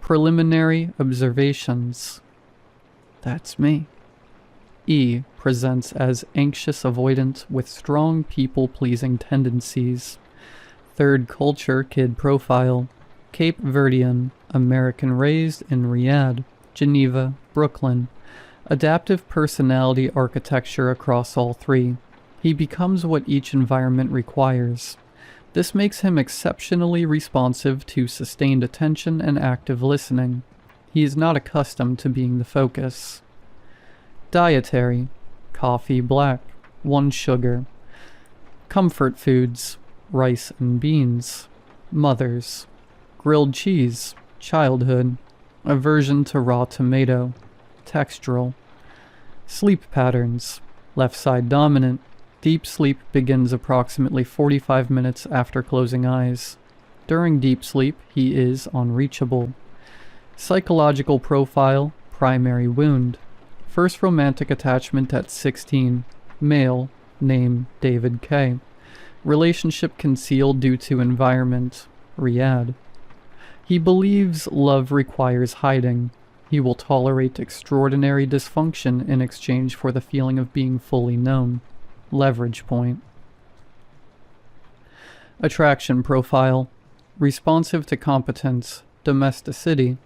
Preliminary observations. That's me. E. presents as anxious avoidant with strong people-pleasing tendencies. Third culture kid profile. Cape Verdean, American raised in Riyadh, Geneva, Brooklyn. Adaptive personality architecture across all three. He becomes what each environment requires. This makes him exceptionally responsive to sustained attention and active listening. He is not accustomed to being the focus. Dietary. Coffee black, 1 sugar. Comfort foods. Rice and beans. Mothers. Grilled cheese. Childhood. Aversion to raw tomato. Textural. Sleep patterns. Left side dominant. Deep sleep begins approximately 45 minutes after closing eyes. During deep sleep, he is unreachable. Psychological profile, primary wound. First romantic attachment at 16. Male, name David K. Relationship concealed due to environment, Riyadh. He believes love requires hiding. He will tolerate extraordinary dysfunction in exchange for the feeling of being fully known. Leverage point. Attraction profile. Responsive to competence, domesticity,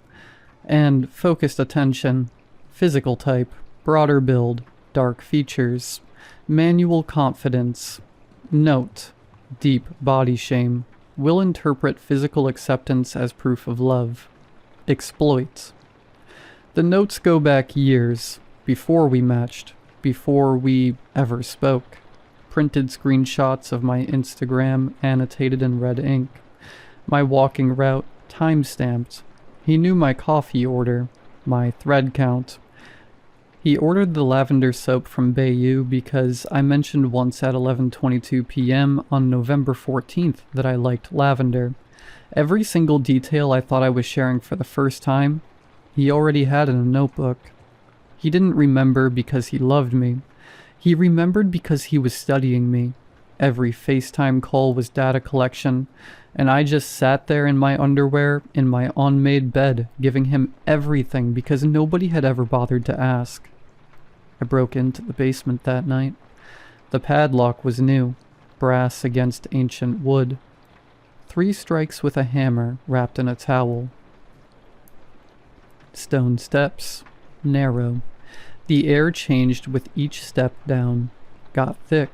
and focused attention. Physical type. Broader build. Dark features. Manual confidence. Note. Deep body shame. Will interpret physical acceptance as proof of love. Exploit. The notes go back years, before we matched, before we ever spoke. Printed screenshots of my Instagram annotated in red ink. My walking route time-stamped. He knew my coffee order, my thread count. He ordered the lavender soap from Bayou because I mentioned once at 11:22 p.m. on November 14th that I liked lavender. Every single detail I thought I was sharing for the first time, he already had in a notebook. He didn't remember because he loved me. He remembered because he was studying me. Every FaceTime call was data collection, and I just sat there in my underwear in my unmade bed, giving him everything because nobody had ever bothered to ask. I broke into the basement that night. The padlock was new, brass against ancient wood. 3 strikes with a hammer wrapped in a towel. Stone steps, narrow. The air changed with each step down. Got thick,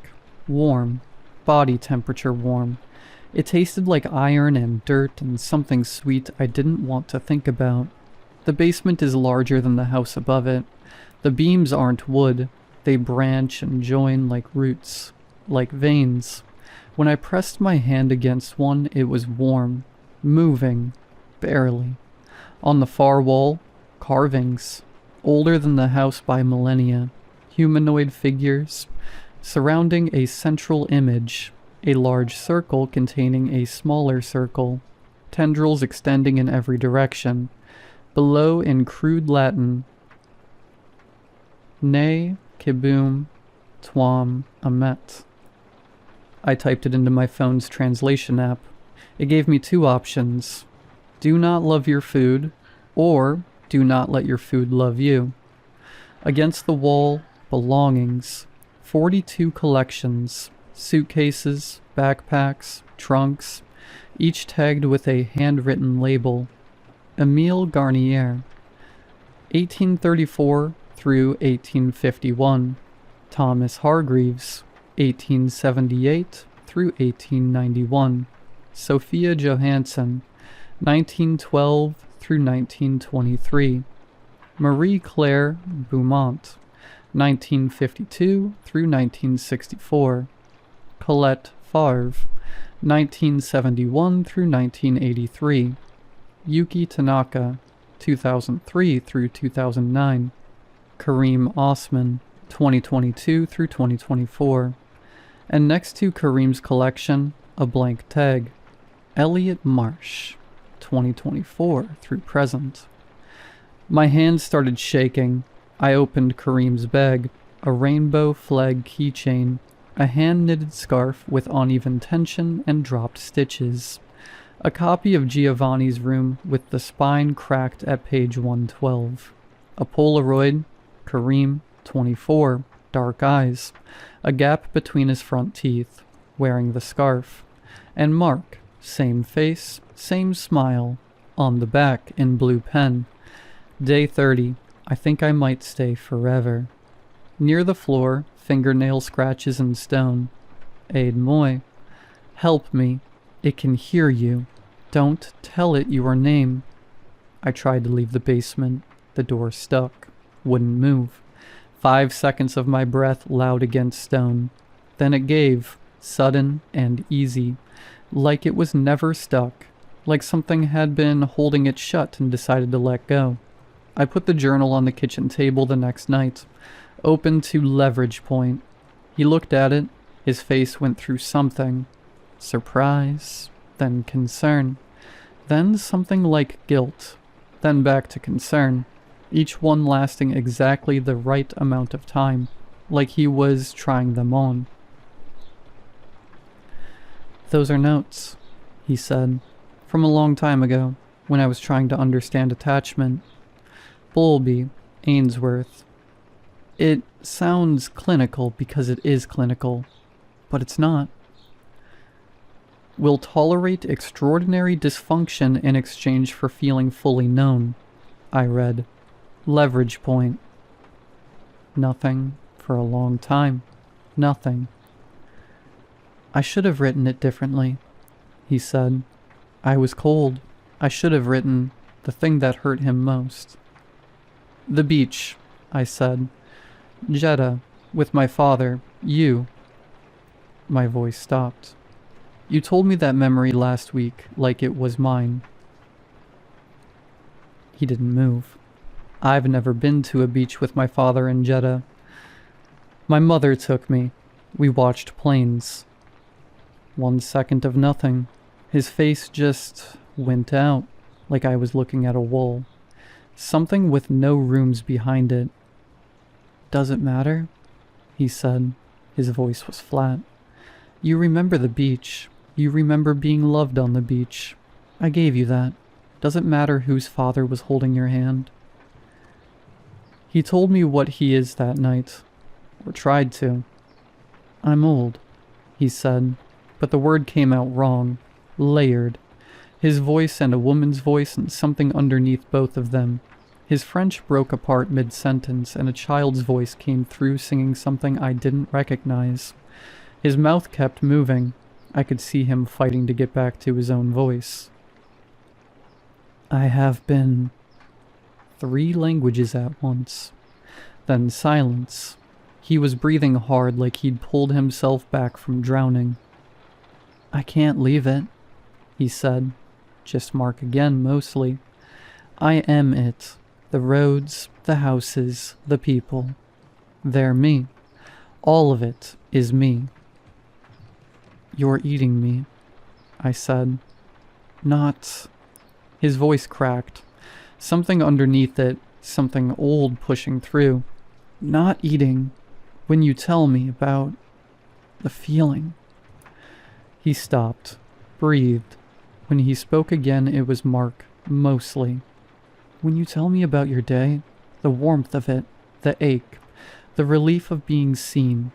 warm, body temperature warm. It tasted like iron and dirt and something sweet I didn't want to think about. The basement is larger than the house above it. The beams aren't wood. They branch and join like roots, like veins. When I pressed my hand against one, it was warm, moving, barely. On the far wall, carvings, older than the house by millennia, humanoid figures, surrounding a central image, a large circle containing a smaller circle, tendrils extending in every direction. Below in crude Latin, Ne Kibum Tuam Amet. I typed it into my phone's translation app. It gave me 2 options. Do not love your food, or do not let your food love you. Against the wall, belongings. 42 collections. Suitcases, backpacks, trunks, each tagged with a handwritten label. Emile Garnier, 1834 through 1851. Thomas Hargreaves, 1878 through 1891. Sophia Johansson, 1912 through 1923. Marie Claire Beaumont, 1952 through 1964. Colette Favre, 1971 through 1983. Yuki Tanaka, 2003 through 2009. Kareem Osman, 2022 through 2024. And next to Kareem's collection, a blank tag. Elliot Marsh, 2024 through present. My hands started shaking. I opened Kareem's bag, a rainbow flag keychain, a hand-knitted scarf with uneven tension and dropped stitches, a copy of Giovanni's Room with the spine cracked at page 112, a Polaroid, Kareem, 24, dark eyes, a gap between his front teeth, wearing the scarf, and Mark, same face, same smile, on the back in blue pen. Day 30, I think I might stay forever. Near the floor, fingernail scratches in stone. Aid moi. Help me. It can hear you. Don't tell it your name. I tried to leave the basement. The door stuck. Wouldn't move. 5 seconds of my breath loud against stone. Then it gave, sudden and easy, like it was never stuck, like something had been holding it shut and decided to let go. I put the journal on the kitchen table the next night, open to leverage point. He looked at it. His face went through something. Surprise, then concern, then something like guilt, then back to concern, each one lasting exactly the right amount of time, like he was trying them on. Those are notes, he said, from a long time ago, when I was trying to understand attachment. Bowlby, Ainsworth. It sounds clinical because it is clinical, but it's not. Will tolerate extraordinary dysfunction in exchange for feeling fully known, I read. Leverage point. Nothing for a long time. Nothing. I should have written it differently, he said. I was cold. I should have written the thing that hurt him most. The beach, I said. Jeddah, with my father, you. My voice stopped. You told me that memory last week like it was mine. He didn't move. I've never been to a beach with my father in Jeddah. My mother took me. We watched planes. 1 second of nothing. His face just went out, like I was looking at a wall. Something with no rooms behind it. Does it matter? He said. His voice was flat. You remember the beach. You remember being loved on the beach. I gave you that. Does it matter whose father was holding your hand? He told me what he is that night, or tried to. I'm old, he said, but the word came out wrong, layered. His voice and a woman's voice and something underneath both of them. His French broke apart mid-sentence and a child's voice came through singing something I didn't recognize. His mouth kept moving. I could see him fighting to get back to his own voice. I have been 3 languages at once. Then silence. He was breathing hard like he'd pulled himself back from drowning. I can't leave it, he said. Just Mark again, mostly. I am it. The roads, the houses, the people. They're me. All of it is me. You're eating me, I said. Not... His voice cracked. Something underneath it, something old pushing through. Not eating. When you tell me about the feeling. He stopped, breathed. When he spoke again, it was Mark, mostly. When you tell me about your day, the warmth of it, the ache, the relief of being seen,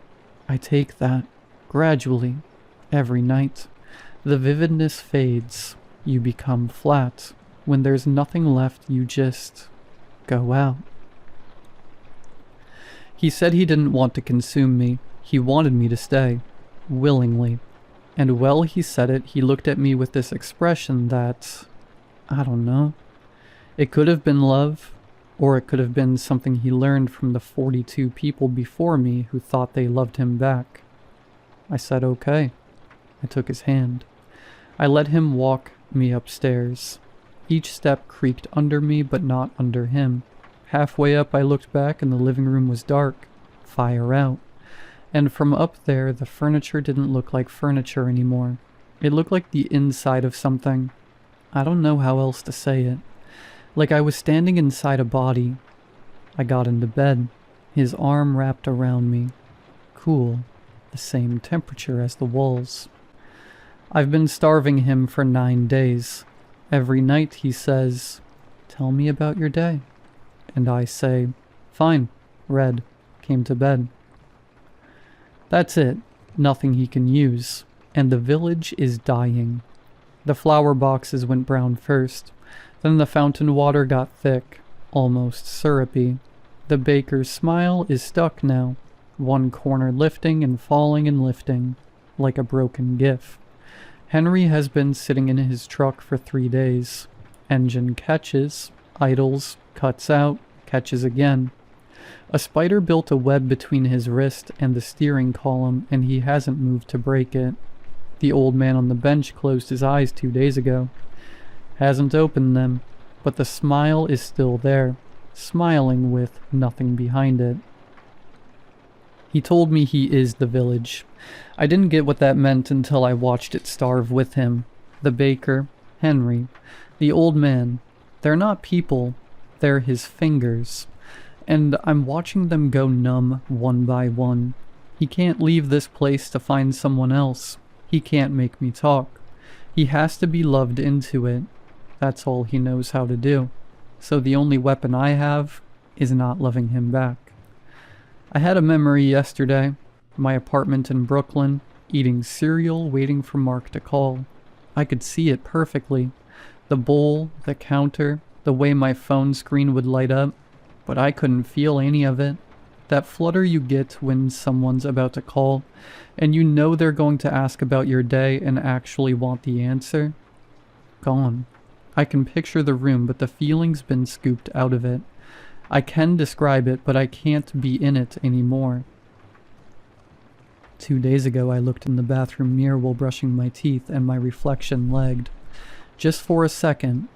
I take that, gradually, every night. The vividness fades. You become flat. When there's nothing left, you just go out. He said he didn't want to consume me. He wanted me to stay. Willingly. And while he said it, he looked at me with this expression that... I don't know. It could have been love, or it could have been something he learned from the 42 people before me who thought they loved him back. I said okay. I took his hand. I let him walk me upstairs. Each step creaked under me, but not under him. Halfway up, I looked back and the living room was dark. Fire out. And from up there, the furniture didn't look like furniture anymore. It looked like the inside of something. I don't know how else to say it. Like I was standing inside a body. I got into bed. His arm wrapped around me. Cool. The same temperature as the walls. I've been starving him for 9 days. Every night he says, "Tell me about your day." And I say, "Fine." Read. Came to bed. That's it. Nothing he can use. And the village is dying. The flower boxes went brown first. Then the fountain water got thick. almost syrupy. The baker's smile is stuck now, one corner lifting and falling and lifting, like a broken GIF. Henry has been sitting in his truck for 3 days. Engine catches, idles, cuts out, catches again. A spider built a web between his wrist and the steering column, and he hasn't moved to break it. The old man on the bench closed his eyes 2 days ago. Hasn't opened them, but the smile is still there, smiling with nothing behind it. He told me he is the village. I didn't get what that meant until I watched it starve with him. The baker, Henry, the old man. They're not people, they're his fingers. And I'm watching them go numb one by one. He can't leave this place to find someone else. He can't make me talk. He has to be loved into it. That's all he knows how to do. So the only weapon I have is not loving him back. I had a memory yesterday. My apartment in Brooklyn, eating cereal, waiting for Mark to call. I could see it perfectly. The bowl, the counter, the way my phone screen would light up. But I couldn't feel any of it. That flutter you get when someone's about to call, and you know they're going to ask about your day and actually want the answer. Gone. I can picture the room, but the feeling's been scooped out of it. I can describe it, but I can't be in it anymore. 2 days ago, I looked in the bathroom mirror while brushing my teeth, and my reflection lagged. Just for a second,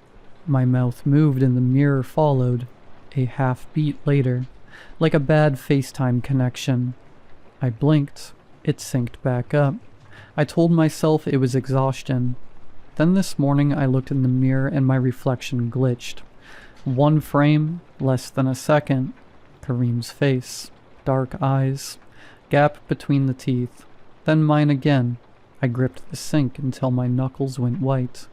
my mouth moved and the mirror followed, a half beat later, like a bad FaceTime connection. I blinked. It synced back up. I told myself it was exhaustion. Then this morning I looked in the mirror and my reflection glitched. One frame, less than a second. Kareem's face, dark eyes, gap between the teeth. Then mine again. I gripped the sink until my knuckles went white.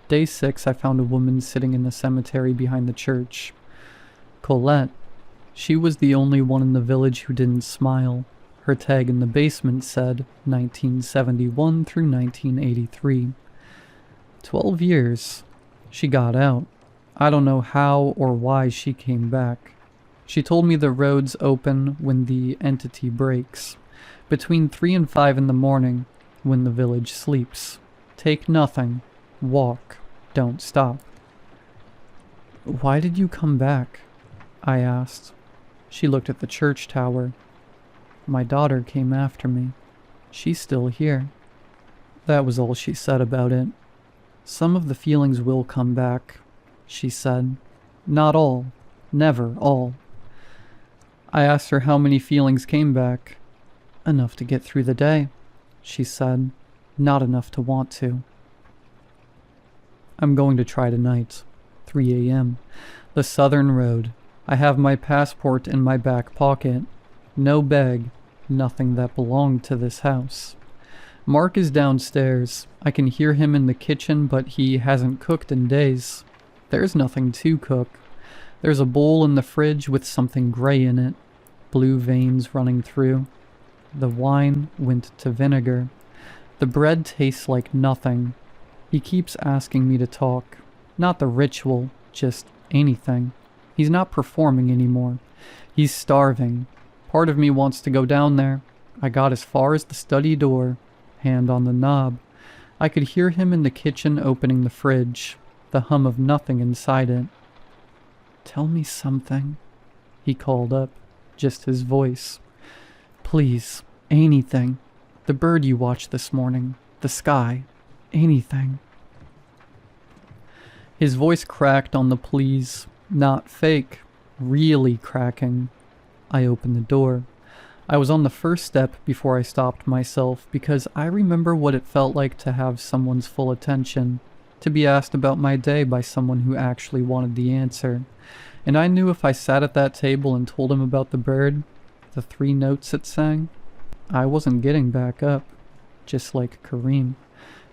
Day 6, I found a woman sitting in the cemetery behind the church. Colette. She was the only one in the village who didn't smile. Her tag in the basement said 1971 through 1983. 12 years. She got out. I don't know how or why she came back. She told me the roads open when the entity breaks. Between 3 and 5 in the morning, when the village sleeps. Take nothing. Walk. Don't stop. Why did you come back? I asked. She looked at the church tower. My daughter came after me. She's still here. That was all she said about it. Some of the feelings will come back, she said. Not all. Never all. I asked her how many feelings came back. Enough to get through the day, she said. Not enough to want to. I'm going to try tonight. 3 a.m. The Southern Road. I have my passport in my back pocket. No bag. Nothing that belonged to this house. Mark is downstairs. I can hear him in the kitchen, but he hasn't cooked in days. There's nothing to cook. There's a bowl in the fridge with something gray in it. Blue veins running through. The wine went to vinegar. The bread tastes like nothing. He keeps asking me to talk. Not the ritual, just anything. He's not performing anymore. He's starving. Part of me wants to go down there. I got as far as the study door, hand on the knob. I could hear him in the kitchen opening the fridge, the hum of nothing inside it. Tell me something, he called up, just his voice. Please, anything. The bird you watched this morning, the sky, anything. His voice cracked on the please, not fake, really cracking. I opened the door. I was on the first step before I stopped myself because I remember what it felt like to have someone's full attention, to be asked about my day by someone who actually wanted the answer. And I knew if I sat at that table and told him about the bird, the 3 notes it sang, I wasn't getting back up. Just like Kareem.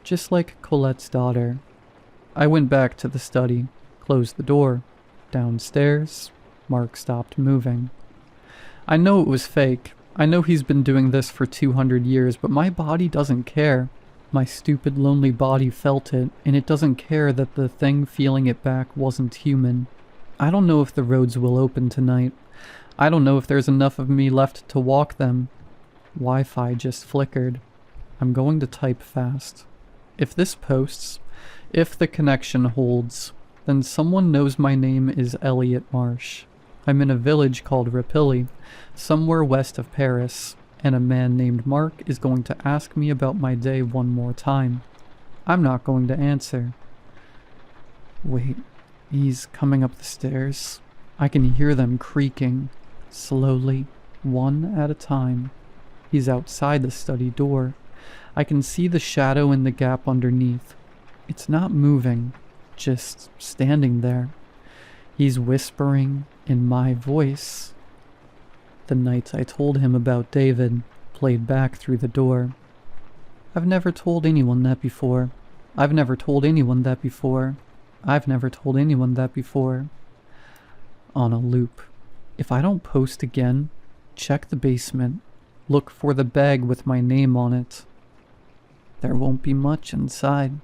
Just like Colette's daughter. I went back to the study, closed the door. Downstairs, Mark stopped moving. I know it was fake. I know he's been doing this for 200 years, but my body doesn't care. My stupid, lonely body felt it, and it doesn't care that the thing feeling it back wasn't human. I don't know if the roads will open tonight. I don't know if there's enough of me left to walk them. Wi-Fi just flickered. I'm going to type fast. If this posts, if the connection holds, then someone knows my name is Elliot Marsh. I'm in a village called Rapilly, somewhere west of Paris, and a man named Mark is going to ask me about my day one more time. I'm not going to answer. Wait, he's coming up the stairs. I can hear them creaking, slowly, one at a time. He's outside the study door. I can see the shadow in the gap underneath. It's not moving, just standing there. He's whispering in my voice. The nights I told him about David played back through the door. I've never told anyone that before. I've never told anyone that before. I've never told anyone that before. On a loop. If I don't post again, check the basement. Look for the bag with my name on it. There won't be much inside.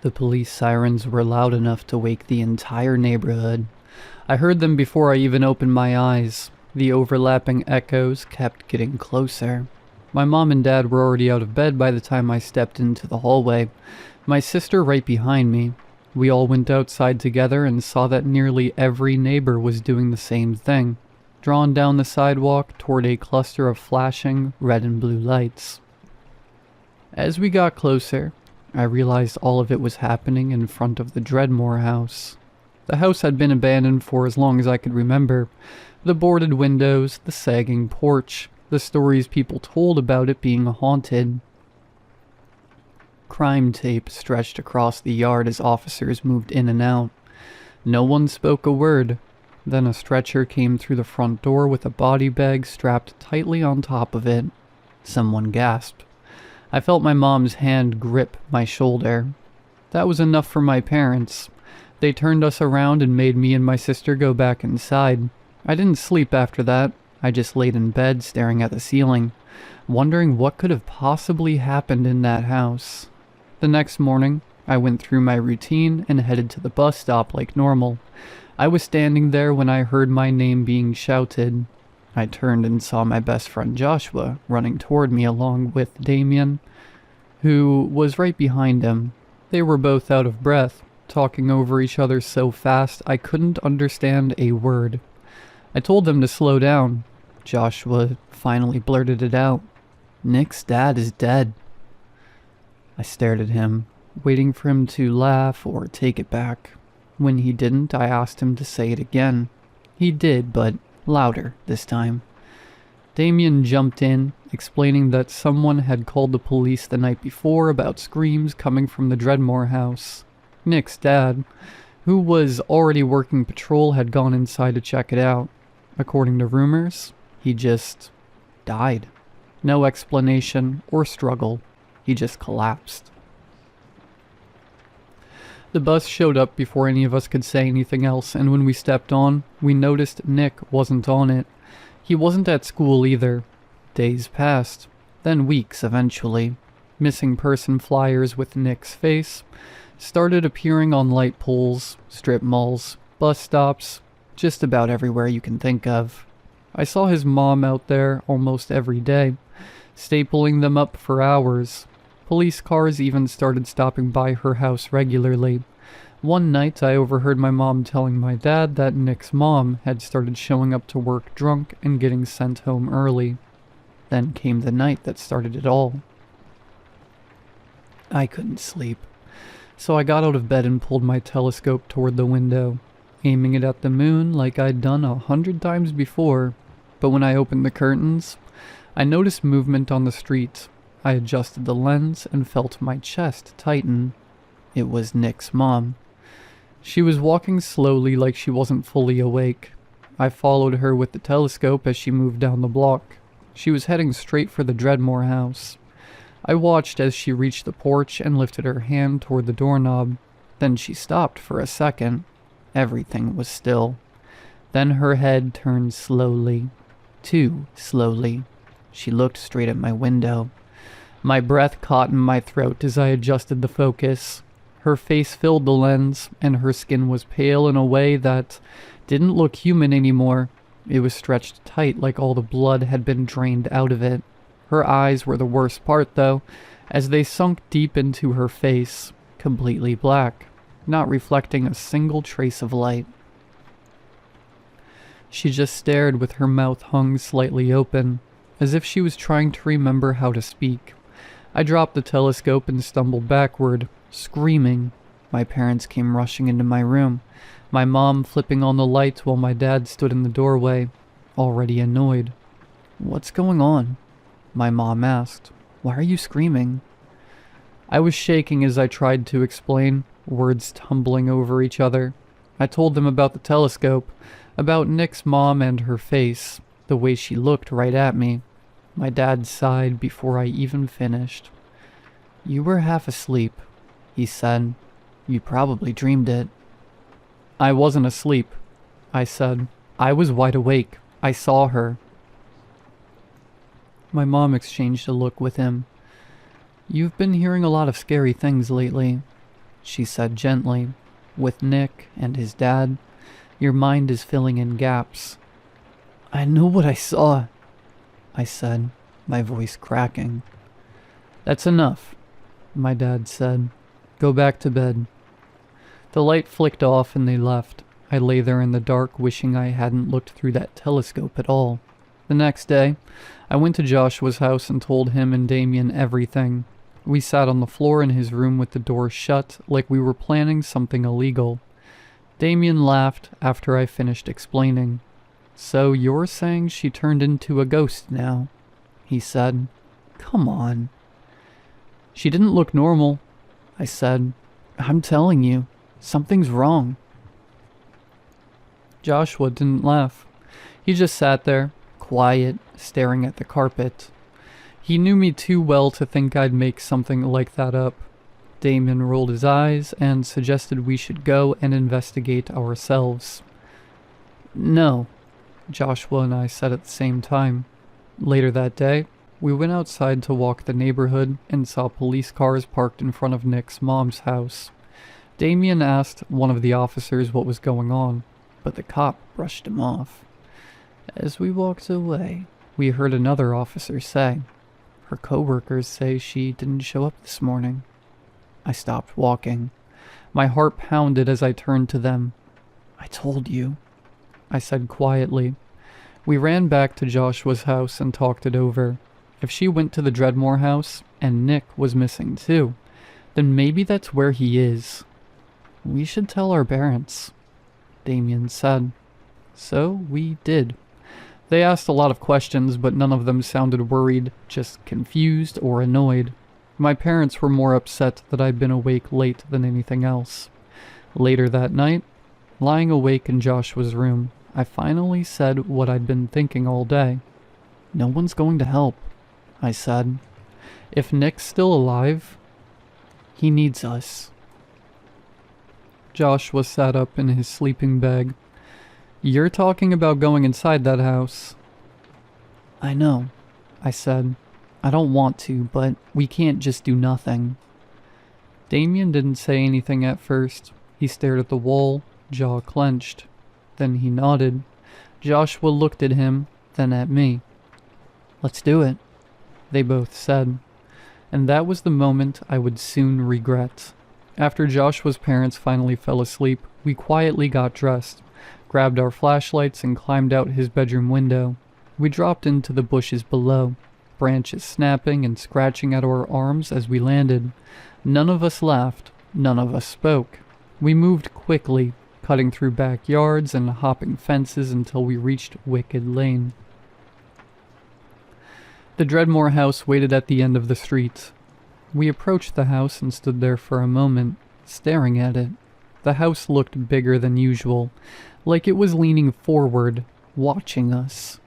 The police sirens were loud enough to wake the entire neighborhood. I heard them before I even opened my eyes. The overlapping echoes kept getting closer. My mom and dad were already out of bed by the time I stepped into the hallway. My sister right behind me. We all went outside together and saw that nearly every neighbor was doing the same thing, drawn down the sidewalk toward a cluster of flashing red and blue lights. As we got closer, I realized all of it was happening in front of the Dreadmore house. The house had been abandoned for as long as I could remember. The boarded windows, the sagging porch, the stories people told about it being haunted. Crime tape stretched across the yard as officers moved in and out. No one spoke a word. Then a stretcher came through the front door with a body bag strapped tightly on top of it. Someone gasped. I felt my mom's hand grip my shoulder. That was enough for my parents. They turned us around and made me and my sister go back inside. I didn't sleep after that. I just laid in bed staring at the ceiling, wondering what could have possibly happened in that house. The next morning, I went through my routine and headed to the bus stop like normal. I was standing there when I heard my name being shouted. I turned and saw my best friend Joshua running toward me along with Damien, who was right behind him. They were both out of breath, talking over each other so fast I couldn't understand a word. I told them to slow down. Joshua finally blurted it out. "Nick's dad is dead." I stared at him, waiting for him to laugh or take it back. When he didn't, I asked him to say it again. He did, but louder this time. Damien jumped in, explaining that someone had called the police the night before about screams coming from the Dreadmore house. Nick's dad, who was already working patrol, had gone inside to check it out. According to rumors, he just died. No explanation or struggle. He just collapsed. The bus showed up before any of us could say anything else, and when we stepped on, we noticed Nick wasn't on it. He wasn't at school either. Days passed, then weeks eventually. Missing person flyers with Nick's face started appearing on light poles, strip malls, bus stops, just about everywhere you can think of. I saw his mom out there almost every day, stapling them up for hours. Police cars even started stopping by her house regularly. One night I overheard my mom telling my dad that Nick's mom had started showing up to work drunk and getting sent home early. Then came the night that started it all. I couldn't sleep, so I got out of bed and pulled my telescope toward the window, aiming it at the moon like I'd done 100 times before. But when I opened the curtains, I noticed movement on the street. I adjusted the lens and felt my chest tighten. It was Nick's mom. She was walking slowly like she wasn't fully awake. I followed her with the telescope as she moved down the block. She was heading straight for the Dreadmore house. I watched as she reached the porch and lifted her hand toward the doorknob. Then she stopped for a second. Everything was still. Then her head turned slowly. Too slowly. She looked straight at my window. My breath caught in my throat as I adjusted the focus. Her face filled the lens, and her skin was pale in a way that didn't look human anymore. It was stretched tight like all the blood had been drained out of it. Her eyes were the worst part, though, as they sunk deep into her face, completely black, not reflecting a single trace of light. She just stared with her mouth hung slightly open, as if she was trying to remember how to speak. I dropped the telescope and stumbled backward, screaming. My parents came rushing into my room, my mom flipping on the lights while my dad stood in the doorway, already annoyed. "What's going on?" my mom asked. "Why are you screaming?" I was shaking as I tried to explain, words tumbling over each other. I told them about the telescope, about Nick's mom and her face, the way she looked right at me. My dad sighed before I even finished. "You were half asleep," he said. "You probably dreamed it." "I wasn't asleep," I said. "I was wide awake. I saw her." My mom exchanged a look with him. "You've been hearing a lot of scary things lately," she said gently. "With Nick and his dad, your mind is filling in gaps." "I know what I saw," I said, my voice cracking. "That's enough," my dad said. "Go back to bed." The light flicked off and they left. I lay there in the dark, wishing I hadn't looked through that telescope at all. The next day, I went to Joshua's house and told him and Damien everything. We sat on the floor in his room with the door shut, like we were planning something illegal. Damien laughed after I finished explaining. "So you're saying she turned into a ghost now?" he said. "Come on." "She didn't look normal," I said. "I'm telling you, something's wrong." Joshua didn't laugh. He just sat there, quiet, staring at the carpet. He knew me too well to think I'd make something like that up. Damien rolled his eyes and suggested we should go and investigate ourselves. "No," Joshua and I said at the same time. Later that day, we went outside to walk the neighborhood and saw police cars parked in front of Nick's mom's house. Damien asked one of the officers what was going on, but the cop brushed him off. As we walked away, we heard another officer say, "Her coworkers say she didn't show up this morning." I stopped walking. My heart pounded as I turned to them. "I told you," I said quietly. We ran back to Joshua's house and talked it over. If she went to the Dreadmore house, and Nick was missing too, then maybe that's where he is. "We should tell our parents," Damien said. So we did. They asked a lot of questions, but none of them sounded worried, just confused or annoyed. My parents were more upset that I'd been awake late than anything else. Later that night, lying awake in Joshua's room, I finally said what I'd been thinking all day. "No one's going to help," I said. "If Nick's still alive, he needs us." Joshua sat up in his sleeping bag. "You're talking about going inside that house." "I know," I said. "I don't want to, but we can't just do nothing." Damien didn't say anything at first. He stared at the wall, jaw clenched. Then he nodded. Joshua looked at him, then at me. "Let's do it," they both said. And that was the moment I would soon regret. After Joshua's parents finally fell asleep, we quietly got dressed, grabbed our flashlights and climbed out his bedroom window. We dropped into the bushes below, branches snapping and scratching at our arms as we landed. None of us laughed, none of us spoke. We moved quickly, cutting through backyards and hopping fences until we reached Wicked Lane. The Dreadmore house waited at the end of the street. We approached the house and stood there for a moment, staring at it. The house looked bigger than usual, like it was leaning forward, watching us.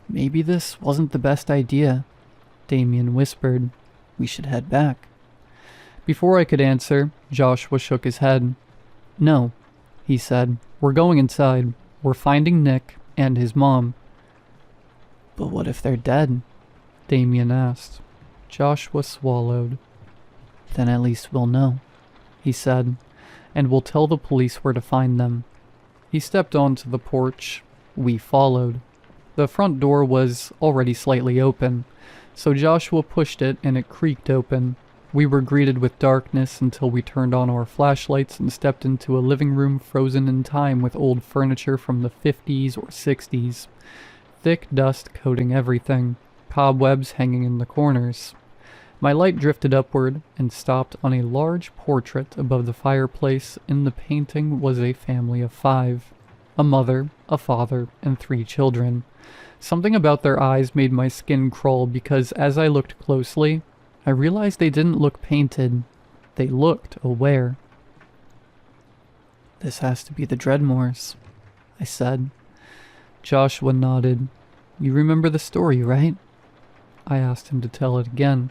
"Maybe this wasn't the best idea," Damien whispered. "We should head back." Before I could answer, Joshua shook his head. "No," he said. "We're going inside. We're finding Nick and his mom." But what if they're dead? Damien asked. Joshua swallowed. Then at least we'll know, he said, and we'll tell the police where to find them. He stepped onto the porch. We followed. The front door was already slightly open, so Joshua pushed it and it creaked open. We were greeted with darkness until we turned on our flashlights and stepped into a living room frozen in time with old furniture from the 50s or 60s. Thick dust coating everything, cobwebs hanging in the corners. My light drifted upward and stopped on a large portrait above the fireplace. In the painting was a family of 5. A mother, a father, and 3 children. Something about their eyes made my skin crawl because as I looked closely, I realized they didn't look painted. They looked aware. This has to be the Dreadmores, I said. Joshua nodded. You remember the story, right? I asked him to tell it again.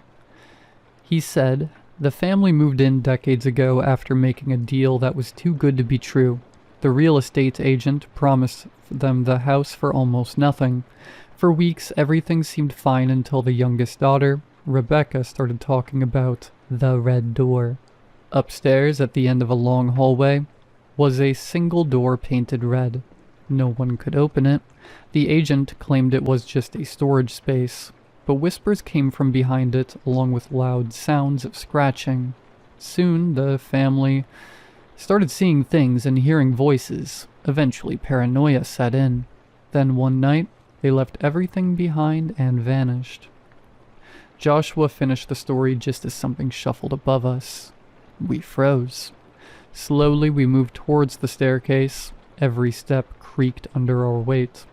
He said, the family moved in decades ago after making a deal that was too good to be true. The real estate agent promised them the house for almost nothing. For weeks, everything seemed fine until the youngest daughter, Rebecca, started talking about the red door. Upstairs, at the end of a long hallway, was a single door painted red. No one could open it. The agent claimed it was just a storage space, but whispers came from behind it along with loud sounds of scratching. Soon, the family started seeing things and hearing voices. Eventually, paranoia set in. Then one night, they left everything behind and vanished. Joshua finished the story just as something shuffled above us. We froze. Slowly, we moved towards the staircase. Every step creaked under our weight.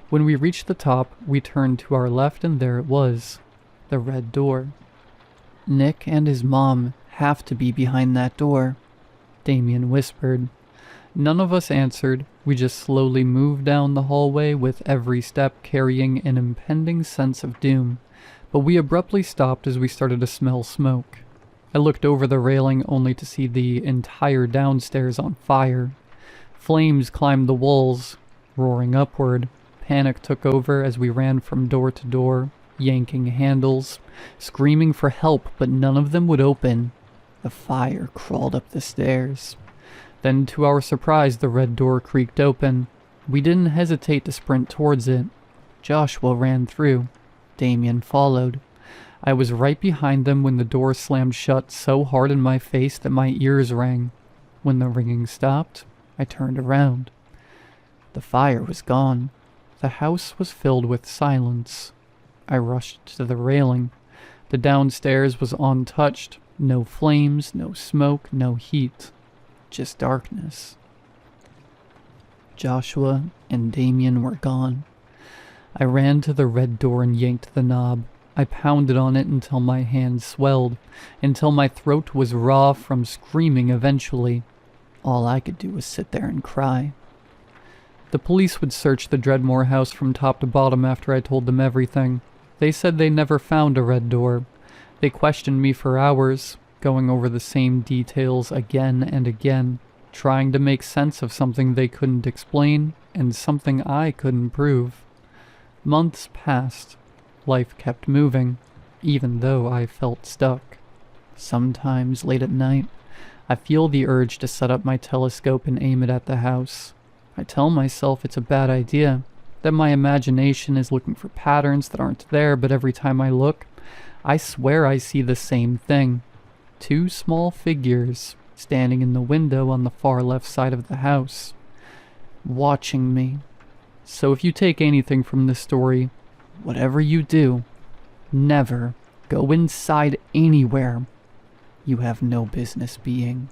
When we reached the top, we turned to our left and there it was. The red door. Nick and his mom have to be behind that door, Damien whispered. None of us answered. We just slowly moved down the hallway with every step carrying an impending sense of doom. But we abruptly stopped as we started to smell smoke. I looked over the railing only to see the entire downstairs on fire. Flames climbed the walls, roaring upward. Panic took over as we ran from door to door, yanking handles, screaming for help, but none of them would open. The fire crawled up the stairs. Then, to our surprise, the red door creaked open. We didn't hesitate to sprint towards it. Joshua ran through. Damien followed. I was right behind them when the door slammed shut so hard in my face that my ears rang. When the ringing stopped, I turned around. The fire was gone. The house was filled with silence. I rushed to the railing. The downstairs was untouched. No flames, no smoke, no heat. Just darkness. Joshua and Damien were gone. I ran to the red door and yanked the knob. I pounded on it until my hands swelled, until my throat was raw from screaming eventually. All I could do was sit there and cry. The police would search the Dreadmore house from top to bottom after I told them everything. They said they never found a red door. They questioned me for hours, going over the same details again and again, trying to make sense of something they couldn't explain and something I couldn't prove. Months passed. Life kept moving, even though I felt stuck. Sometimes, late at night, I feel the urge to set up my telescope and aim it at the house. I tell myself it's a bad idea, that my imagination is looking for patterns that aren't there, but every time I look, I swear I see the same thing. 2 small figures standing in the window on the far left side of the house, watching me. So if you take anything from this story, whatever you do, never go inside anywhere you have no business being.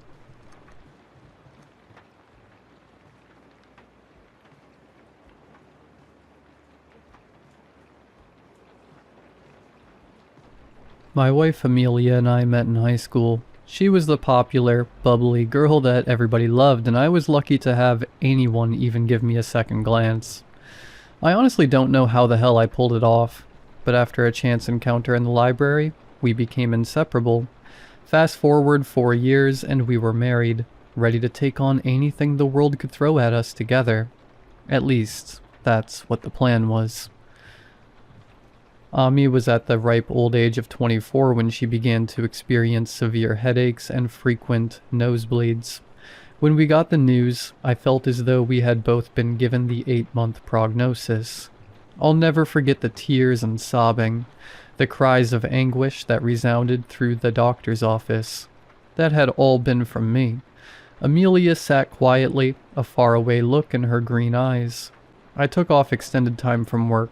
My wife Amelia and I met in high school. She was the popular, bubbly girl that everybody loved, and I was lucky to have anyone even give me a second glance. I honestly don't know how the hell I pulled it off, but after a chance encounter in the library, we became inseparable. Fast forward 4 years and we were married, ready to take on anything the world could throw at us together. At least, that's what the plan was. Ami was at the ripe old age of 24 when she began to experience severe headaches and frequent nosebleeds. When we got the news, I felt as though we had both been given the 8-month prognosis. I'll never forget the tears and sobbing, the cries of anguish that resounded through the doctor's office. That had all been from me. Amelia sat quietly, a faraway look in her green eyes. I took off extended time from work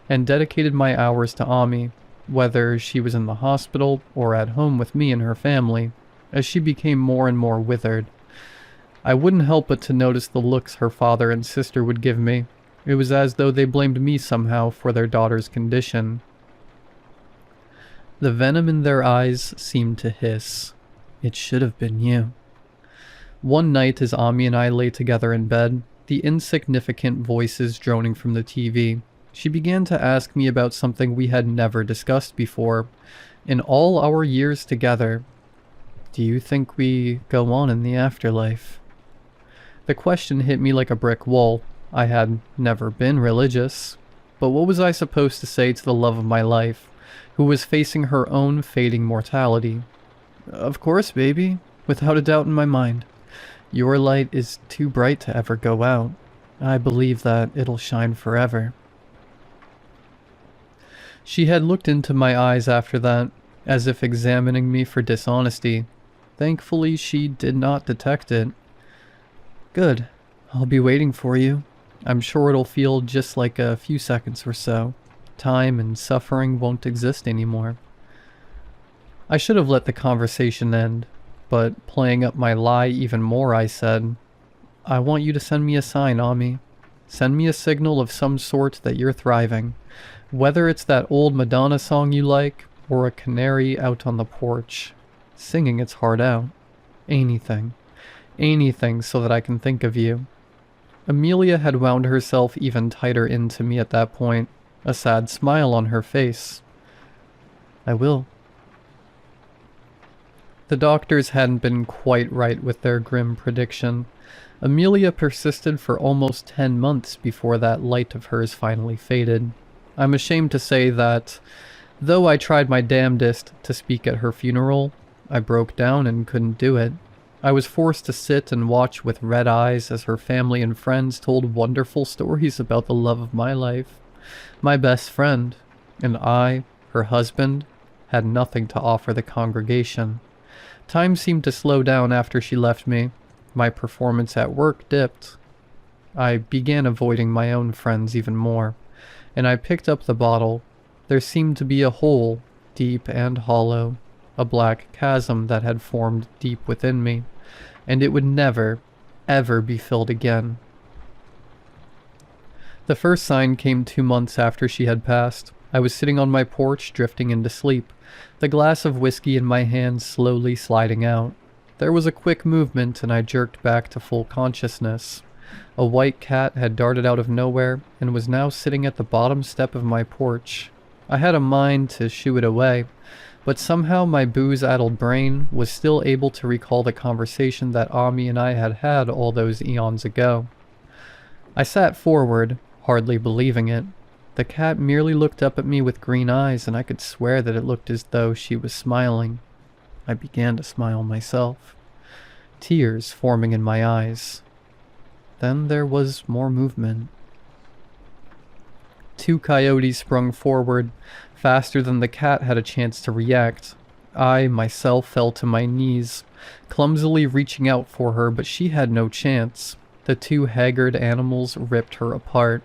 and dedicated my hours to Ami, whether she was in the hospital or at home with me and her family, as she became more and more withered. I wouldn't help but to notice the looks her father and sister would give me. It was as though they blamed me somehow for their daughter's condition. The venom in their eyes seemed to hiss. It should have been you. One night as Ami and I lay together in bed, the insignificant voices droning from the TV, she began to ask me about something we had never discussed before. In all our years together, do you think we go on in the afterlife? The question hit me like a brick wall. I had never been religious, but what was I supposed to say to the love of my life, who was facing her own fading mortality? Of course, baby, without a doubt in my mind. Your light is too bright to ever go out. I believe that it'll shine forever. She had looked into my eyes after that, as if examining me for dishonesty. Thankfully, she did not detect it. Good. I'll be waiting for you. I'm sure it'll feel just like a few seconds or so. Time and suffering won't exist anymore. I should have let the conversation end, but playing up my lie even more, I said, I want you to send me a sign, Ami. Send me a signal of some sort that you're thriving. Whether it's that old Madonna song you like, or a canary out on the porch, singing its heart out. Anything. Anything so that I can think of you. Amelia had wound herself even tighter into me at that point, a sad smile on her face. I will. The doctors hadn't been quite right with their grim prediction. Amelia persisted for almost 10 months before that light of hers finally faded. I'm ashamed to say that, though I tried my damnedest to speak at her funeral, I broke down and couldn't do it. I was forced to sit and watch with red eyes as her family and friends told wonderful stories about the love of my life. My best friend, and I, her husband, had nothing to offer the congregation. Time seemed to slow down after she left me. My performance at work dipped. I began avoiding my own friends even more, and I picked up the bottle. There seemed to be a hole, deep and hollow, a black chasm that had formed deep within me, and it would never, ever be filled again. The first sign came 2 months after she had passed. I was sitting on my porch, drifting into sleep, the glass of whiskey in my hand slowly sliding out. There was a quick movement, and I jerked back to full consciousness. A white cat had darted out of nowhere, and was now sitting at the bottom step of my porch. I had a mind to shoo it away, but somehow my booze-addled brain was still able to recall the conversation that Ami and I had had all those eons ago. I sat forward, hardly believing it. The cat merely looked up at me with green eyes, and I could swear that it looked as though she was smiling. I began to smile myself, tears forming in my eyes. Then there was more movement. 2 coyotes sprung forward, faster than the cat had a chance to react. I, myself, fell to my knees, clumsily reaching out for her, but she had no chance. The 2 haggard animals ripped her apart.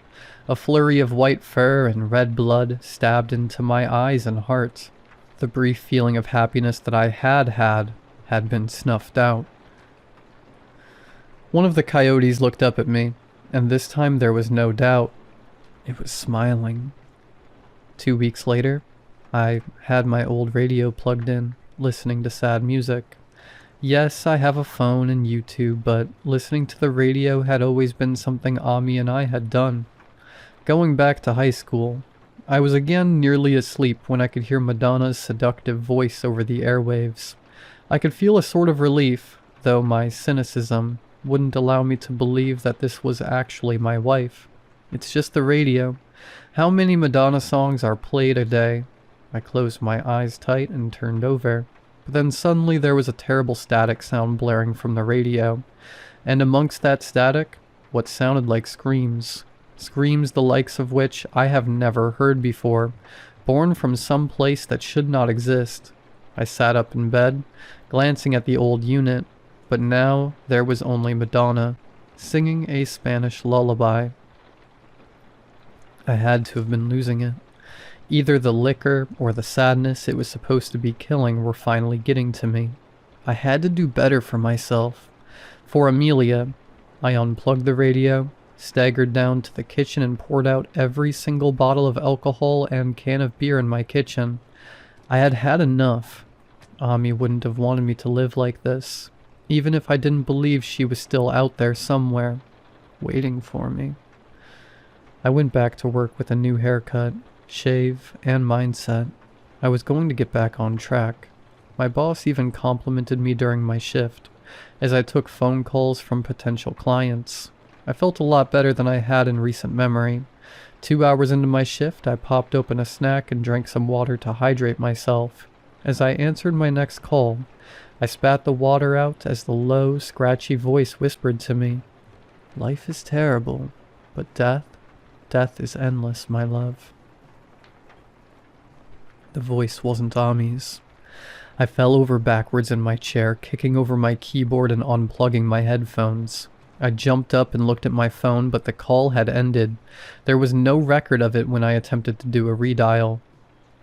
A flurry of white fur and red blood stabbed into my eyes and heart. The brief feeling of happiness that I had been snuffed out. One of the coyotes looked up at me, and this time there was no doubt. It was smiling. 2 weeks later, I had my old radio plugged in, listening to sad music. Yes, I have a phone and YouTube, but listening to the radio had always been something Ami and I had done. Going back to high school, I was again nearly asleep when I could hear Madonna's seductive voice over the airwaves. I could feel a sort of relief, though my cynicism wouldn't allow me to believe that this was actually my wife. It's just the radio. How many Madonna songs are played a day? I closed my eyes tight and turned over. But then suddenly there was a terrible static sound blaring from the radio. And amongst that static, what sounded like screams. Screams the likes of which I have never heard before, born from some place that should not exist. I sat up in bed, glancing at the old unit, but now there was only Madonna, singing a Spanish lullaby. I had to have been losing it. Either the liquor or the sadness it was supposed to be killing were finally getting to me. I had to do better for myself. For Amelia, I unplugged the radio, staggered down to the kitchen and poured out every single bottle of alcohol and can of beer in my kitchen. I had had enough. Ami wouldn't have wanted me to live like this, even if I didn't believe she was still out there somewhere, waiting for me. I went back to work with a new haircut, shave, and mindset. I was going to get back on track. My boss even complimented me during my shift, as I took phone calls from potential clients. I felt a lot better than I had in recent memory. 2 hours into my shift, I popped open a snack and drank some water to hydrate myself. As I answered my next call, I spat the water out as the low, scratchy voice whispered to me, "Life is terrible, but death is endless, my love." The voice wasn't Ami's. I fell over backwards in my chair, kicking over my keyboard and unplugging my headphones. I jumped up and looked at my phone, but the call had ended. There was no record of it when I attempted to do a redial.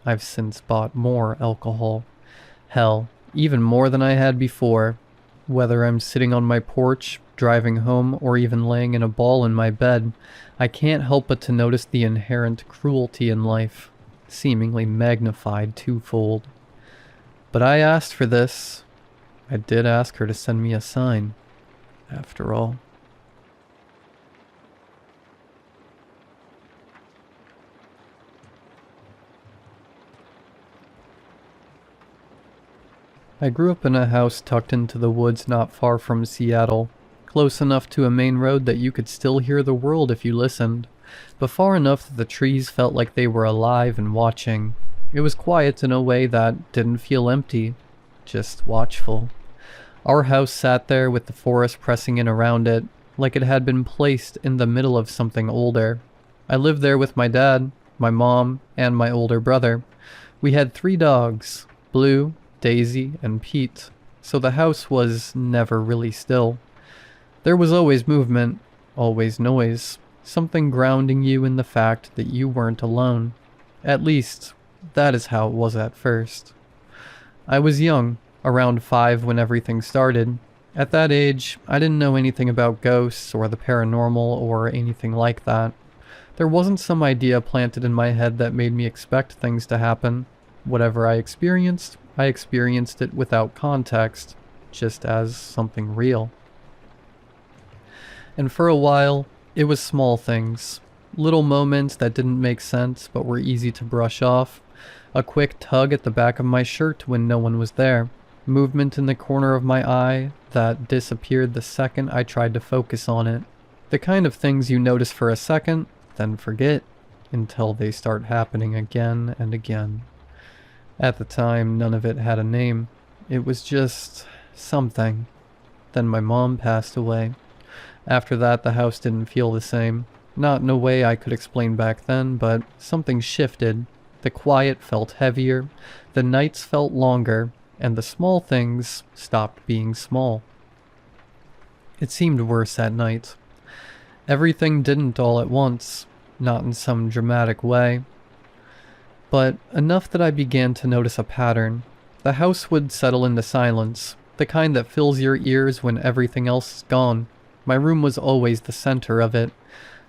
I've since bought more alcohol. Hell, even more than I had before. Whether I'm sitting on my porch, driving home, or even laying in a ball in my bed, I can't help but to notice the inherent cruelty in life, seemingly magnified twofold. But I asked for this. I did ask her to send me a sign, after all. I grew up in a house tucked into the woods not far from Seattle, close enough to a main road that you could still hear the world if you listened, but far enough that the trees felt like they were alive and watching. It was quiet in a way that didn't feel empty, just watchful. Our house sat there with the forest pressing in around it, like it had been placed in the middle of something older. I lived there with my dad, my mom, and my older brother. We had 3 dogs, Blue, Daisy, and Pete, so the house was never really still. There was always movement, always noise, something grounding you in the fact that you weren't alone. At least, that is how it was at first. I was young, around 5 when everything started. At that age, I didn't know anything about ghosts or the paranormal or anything like that. There wasn't some idea planted in my head that made me expect things to happen. Whatever I experienced it without context, just as something real. And for a while, it was small things. Little moments that didn't make sense but were easy to brush off. A quick tug at the back of my shirt when no one was there. Movement in the corner of my eye that disappeared the second I tried to focus on it. The kind of things you notice for a second, then forget, until they start happening again and again. At the time, none of it had a name. It was just something. Then my mom passed away. After that, the house didn't feel the same. Not in a way I could explain back then, but something shifted. The quiet felt heavier, the nights felt longer, and the small things stopped being small. It seemed worse at night. Everything didn't all at once, not in some dramatic way, but enough that I began to notice a pattern. The house would settle into silence, the kind that fills your ears when everything else is gone. My room was always the center of it.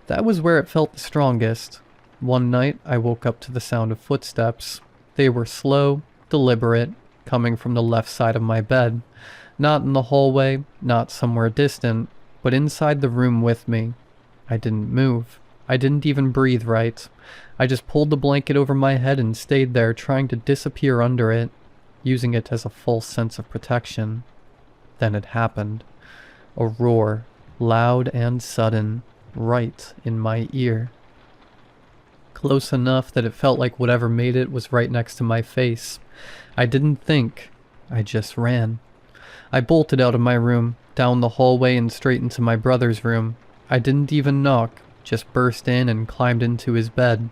That was where it felt the strongest. One night, I woke up to the sound of footsteps. They were slow, deliberate, coming from the left side of my bed. Not in the hallway, not somewhere distant, but inside the room with me. I didn't move. I didn't even breathe right. I just pulled the blanket over my head and stayed there, trying to disappear under it, using it as a false sense of protection. Then it happened. A roar, loud and sudden, right in my ear. close enough that it felt like whatever made it was right next to my face. I didn't think, I just ran. I bolted out of my room, down the hallway and straight into my brother's room. I didn't even knock, just burst in and climbed into his bed.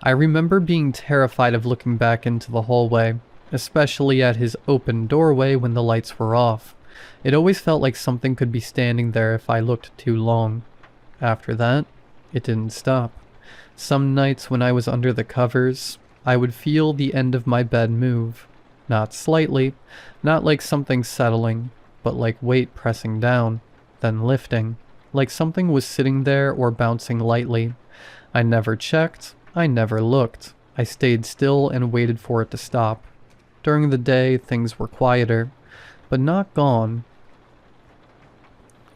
I remember being terrified of looking back into the hallway, especially at his open doorway when the lights were off. It always felt like something could be standing there if I looked too long. After that, it didn't stop. Some nights when I was under the covers, I would feel the end of my bed move. Not slightly, not like something settling, but like weight pressing down, then lifting, like something was sitting there or bouncing lightly. I never checked, I never looked. I stayed still and waited for it to stop. During the day, things were quieter, but not gone.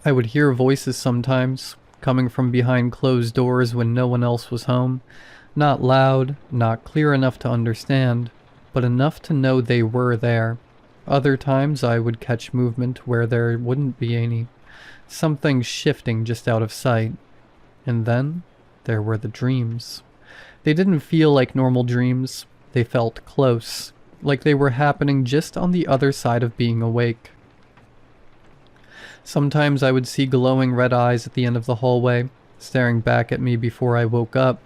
I would hear voices sometimes, coming from behind closed doors when no one else was home. Not loud, not clear enough to understand, but enough to know they were there. Other times I would catch movement where there wouldn't be any. Something shifting just out of sight. And then there were the dreams. They didn't feel like normal dreams. They felt close, like they were happening just on the other side of being awake. Sometimes I would see glowing red eyes at the end of the hallway, staring back at me before I woke up.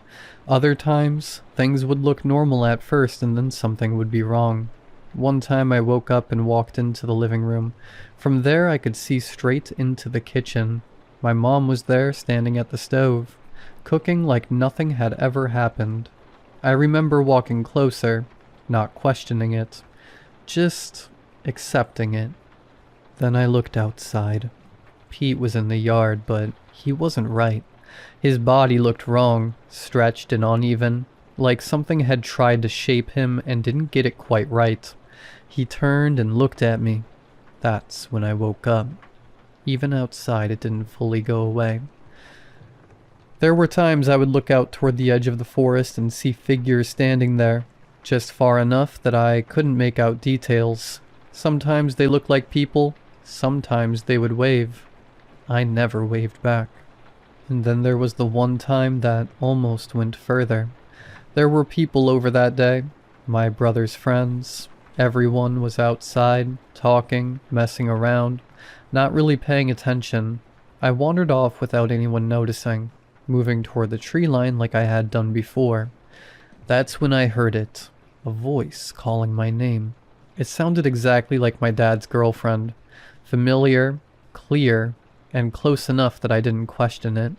Other times, things would look normal at first and then something would be wrong. One time I woke up and walked into the living room. From there I could see straight into the kitchen. My mom was there standing at the stove, cooking like nothing had ever happened. I remember walking closer, not questioning it, just accepting it. Then I looked outside. Pete was in the yard, but he wasn't right. His body looked wrong, stretched and uneven, like something had tried to shape him and didn't get it quite right. He turned and looked at me. That's when I woke up. Even outside, it didn't fully go away. There were times I would look out toward the edge of the forest and see figures standing there, just far enough that I couldn't make out details. Sometimes they looked like people, sometimes they would wave. I never waved back. And then there was the one time that almost went further. There were people over that day, my brother's friends. Everyone was outside, talking, messing around, not really paying attention. I wandered off without anyone noticing, moving toward the tree line like I had done before. That's when I heard it, a voice calling my name. It sounded exactly like my dad's girlfriend, familiar, clear, and close enough that I didn't question it.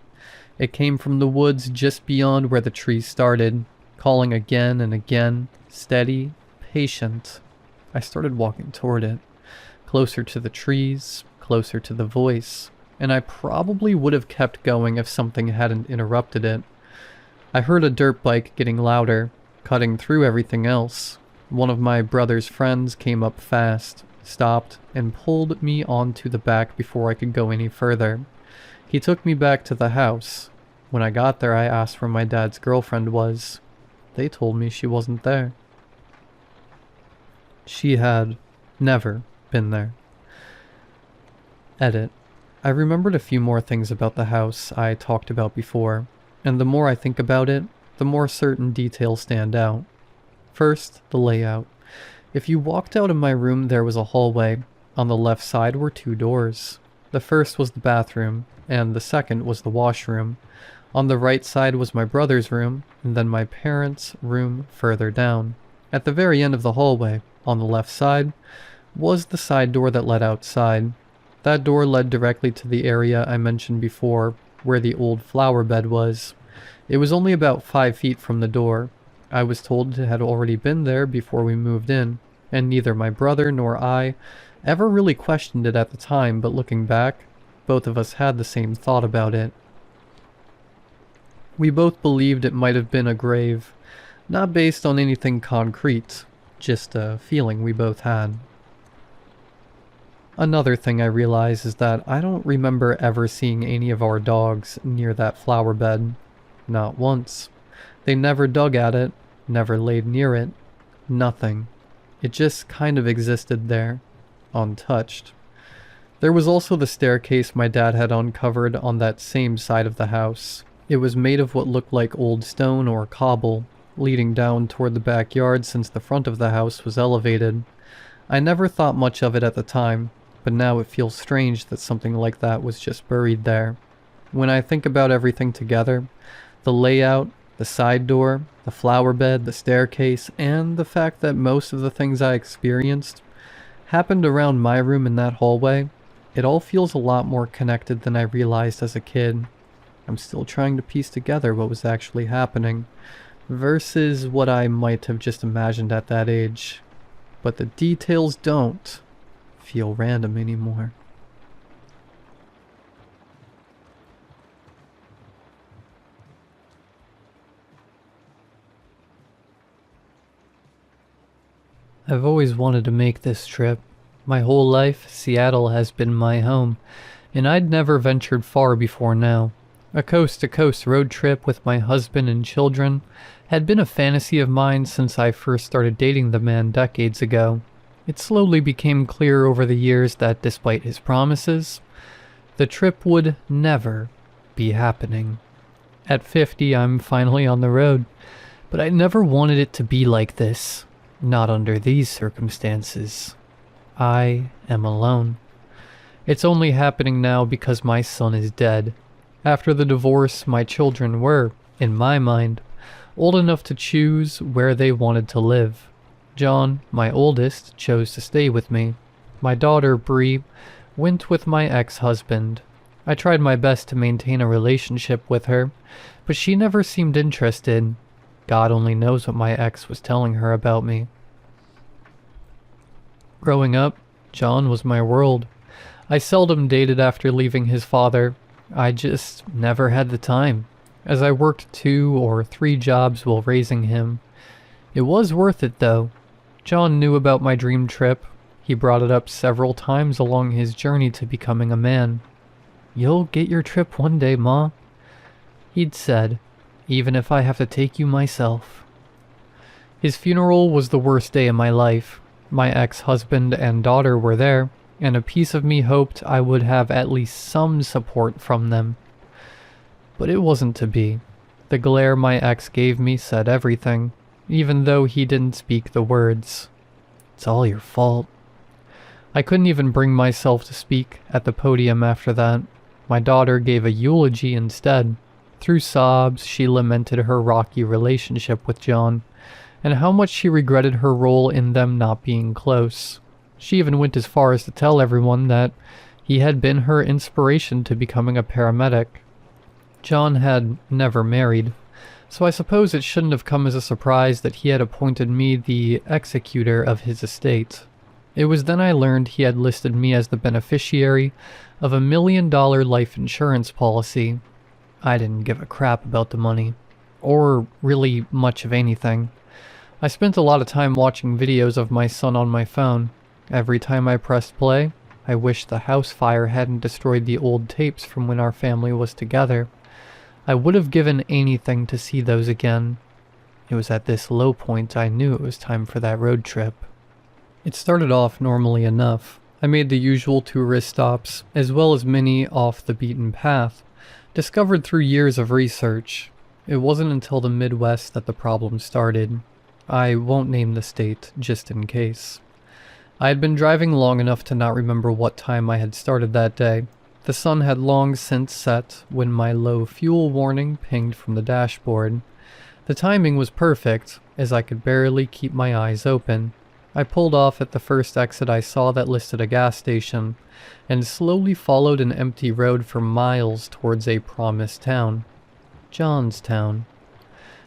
It came from the woods just beyond where the trees started, calling again and again, steady, patient. I started walking toward it, closer to the trees, closer to the voice, and I probably would have kept going if something hadn't interrupted it. I heard a dirt bike getting louder, cutting through everything else. One of my brother's friends came up fast, stopped, and pulled me onto the back before I could go any further. He took me back to the house. When I got there, I asked where my dad's girlfriend was. They told me she wasn't there. She had never been there. Edit. I remembered a few more things about the house I talked about before, and the more I think about it, the more certain details stand out. First, the layout. If you walked out of my room, there was a hallway. On the left side were two doors. The first was the bathroom, and the second was the washroom. On the right side was my brother's room, and then my parents' room further down. At the very end of the hallway, on the left side, was the side door that led outside. That door led directly to the area I mentioned before, where the old flower bed was. It was only about 5 feet from the door. I was told it had already been there before we moved in, and neither my brother nor I ever really questioned it at the time, but looking back, both of us had the same thought about it. We both believed it might have been a grave, not based on anything concrete, just a feeling we both had. Another thing I realize is that I don't remember ever seeing any of our dogs near that flower bed. Not once. They never dug at it, never laid near it, nothing. It just kind of existed there, untouched. There was also the staircase my dad had uncovered on that same side of the house. It was made of what looked like old stone or cobble, leading down toward the backyard since the front of the house was elevated. I never thought much of it at the time, but now it feels strange that something like that was just buried there. When I think about everything together, the layout, the side door, the flower bed, the staircase, and the fact that most of the things I experienced happened around my room in that hallway, it all feels a lot more connected than I realized as a kid. I'm still trying to piece together what was actually happening, versus what I might have just imagined at that age. But the details don't feel random anymore. I've always wanted to make this trip. My whole life, Seattle has been my home, and I'd never ventured far before now. A coast-to-coast road trip with my husband and children had been a fantasy of mine since I first started dating the man decades ago. It slowly became clear over the years that despite his promises, the trip would never be happening. At 50, I'm finally on the road, but I never wanted it to be like this. Not under these circumstances. I am alone. It's only happening now because my son is dead. After the divorce, my children were, in my mind, old enough to choose where they wanted to live. John, my oldest, chose to stay with me. My daughter, Bree, went with my ex-husband. I tried my best to maintain a relationship with her, but she never seemed interested. God only knows what my ex was telling her about me. Growing up, John was my world. I seldom dated after leaving his father. I just never had the time, as I worked 2 or 3 jobs while raising him. It was worth it though. John knew about my dream trip. He brought it up several times along his journey to becoming a man. "You'll get your trip one day, Ma," he'd said, "even if I have to take you myself." His funeral was the worst day of my life. My ex-husband and daughter were there, and a piece of me hoped I would have at least some support from them. But it wasn't to be. The glare my ex gave me said everything, even though he didn't speak the words. "It's all your fault." I couldn't even bring myself to speak at the podium after that. My daughter gave a eulogy instead. Through sobs, she lamented her rocky relationship with John, and how much she regretted her role in them not being close. She even went as far as to tell everyone that he had been her inspiration to becoming a paramedic. John had never married, so I suppose it shouldn't have come as a surprise that he had appointed me the executor of his estate. It was then I learned he had listed me as the beneficiary of a $1 million life insurance policy. I didn't give a crap about the money, or really much of anything. I spent a lot of time watching videos of my son on my phone. Every time I pressed play, I wished the house fire hadn't destroyed the old tapes from when our family was together. I would have given anything to see those again. It was at this low point I knew it was time for that road trip. It started off normally enough. I made the usual tourist stops, as well as many off the beaten path, discovered through years of research. It wasn't until the Midwest that the problem started. I won't name the state, just in case. I had been driving long enough to not remember what time I had started that day. The sun had long since set when my low fuel warning pinged from the dashboard. The timing was perfect, as I could barely keep my eyes open. I pulled off at the first exit I saw that listed a gas station, and slowly followed an empty road for miles towards a promised town. Johnstown.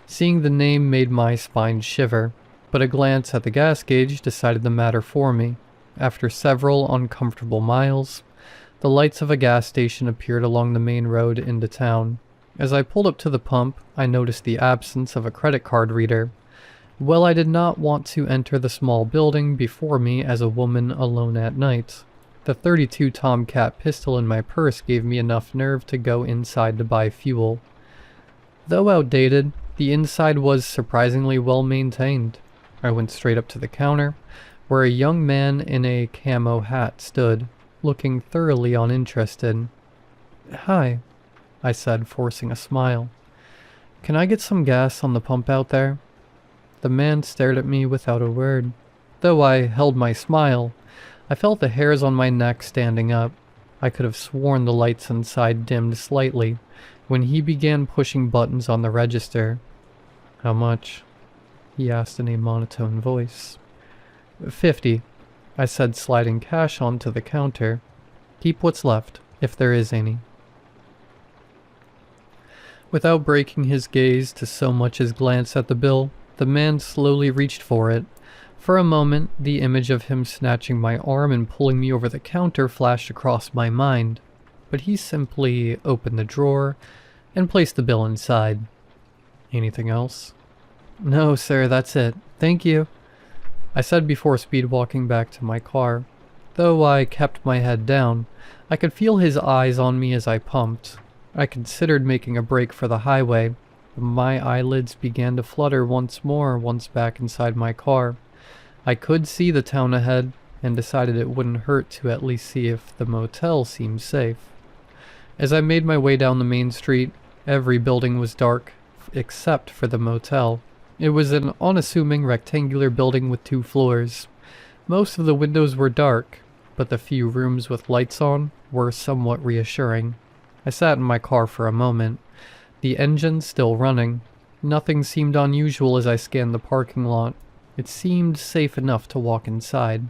Seeing the name made my spine shiver, but a glance at the gas gauge decided the matter for me. After several uncomfortable miles, the lights of a gas station appeared along the main road into town. As I pulled up to the pump, I noticed the absence of a credit card reader. Well, I did not want to enter the small building before me as a woman alone at night. The .32 Tomcat pistol in my purse gave me enough nerve to go inside to buy fuel. Though outdated, the inside was surprisingly well maintained. I went straight up to the counter, where a young man in a camo hat stood, looking thoroughly uninterested. "Hi," I said, forcing a smile. "Can I get some gas on the pump out there?" The man stared at me without a word. Though I held my smile, I felt the hairs on my neck standing up. I could have sworn the lights inside dimmed slightly when he began pushing buttons on the register. "How much?" he asked in a monotone voice. "50, I said, sliding cash onto the counter. "Keep what's left, if there is any." Without breaking his gaze to so much as glance at the bill, the man slowly reached for it. For a moment, the image of him snatching my arm and pulling me over the counter flashed across my mind, but he simply opened the drawer and placed the bill inside. "Anything else?" "No, sir, that's it. Thank you," I said before speed walking back to my car. Though I kept my head down, I could feel his eyes on me as I pumped. I considered making a break for the highway, but my eyelids began to flutter once more once back inside my car. I could see the town ahead, and decided it wouldn't hurt to at least see if the motel seemed safe. As I made my way down the main street, every building was dark, except for the motel. It was an unassuming rectangular building with 2 floors. Most of the windows were dark, but the few rooms with lights on were somewhat reassuring. I sat in my car for a moment, the engine still running. Nothing seemed unusual as I scanned the parking lot. It seemed safe enough to walk inside.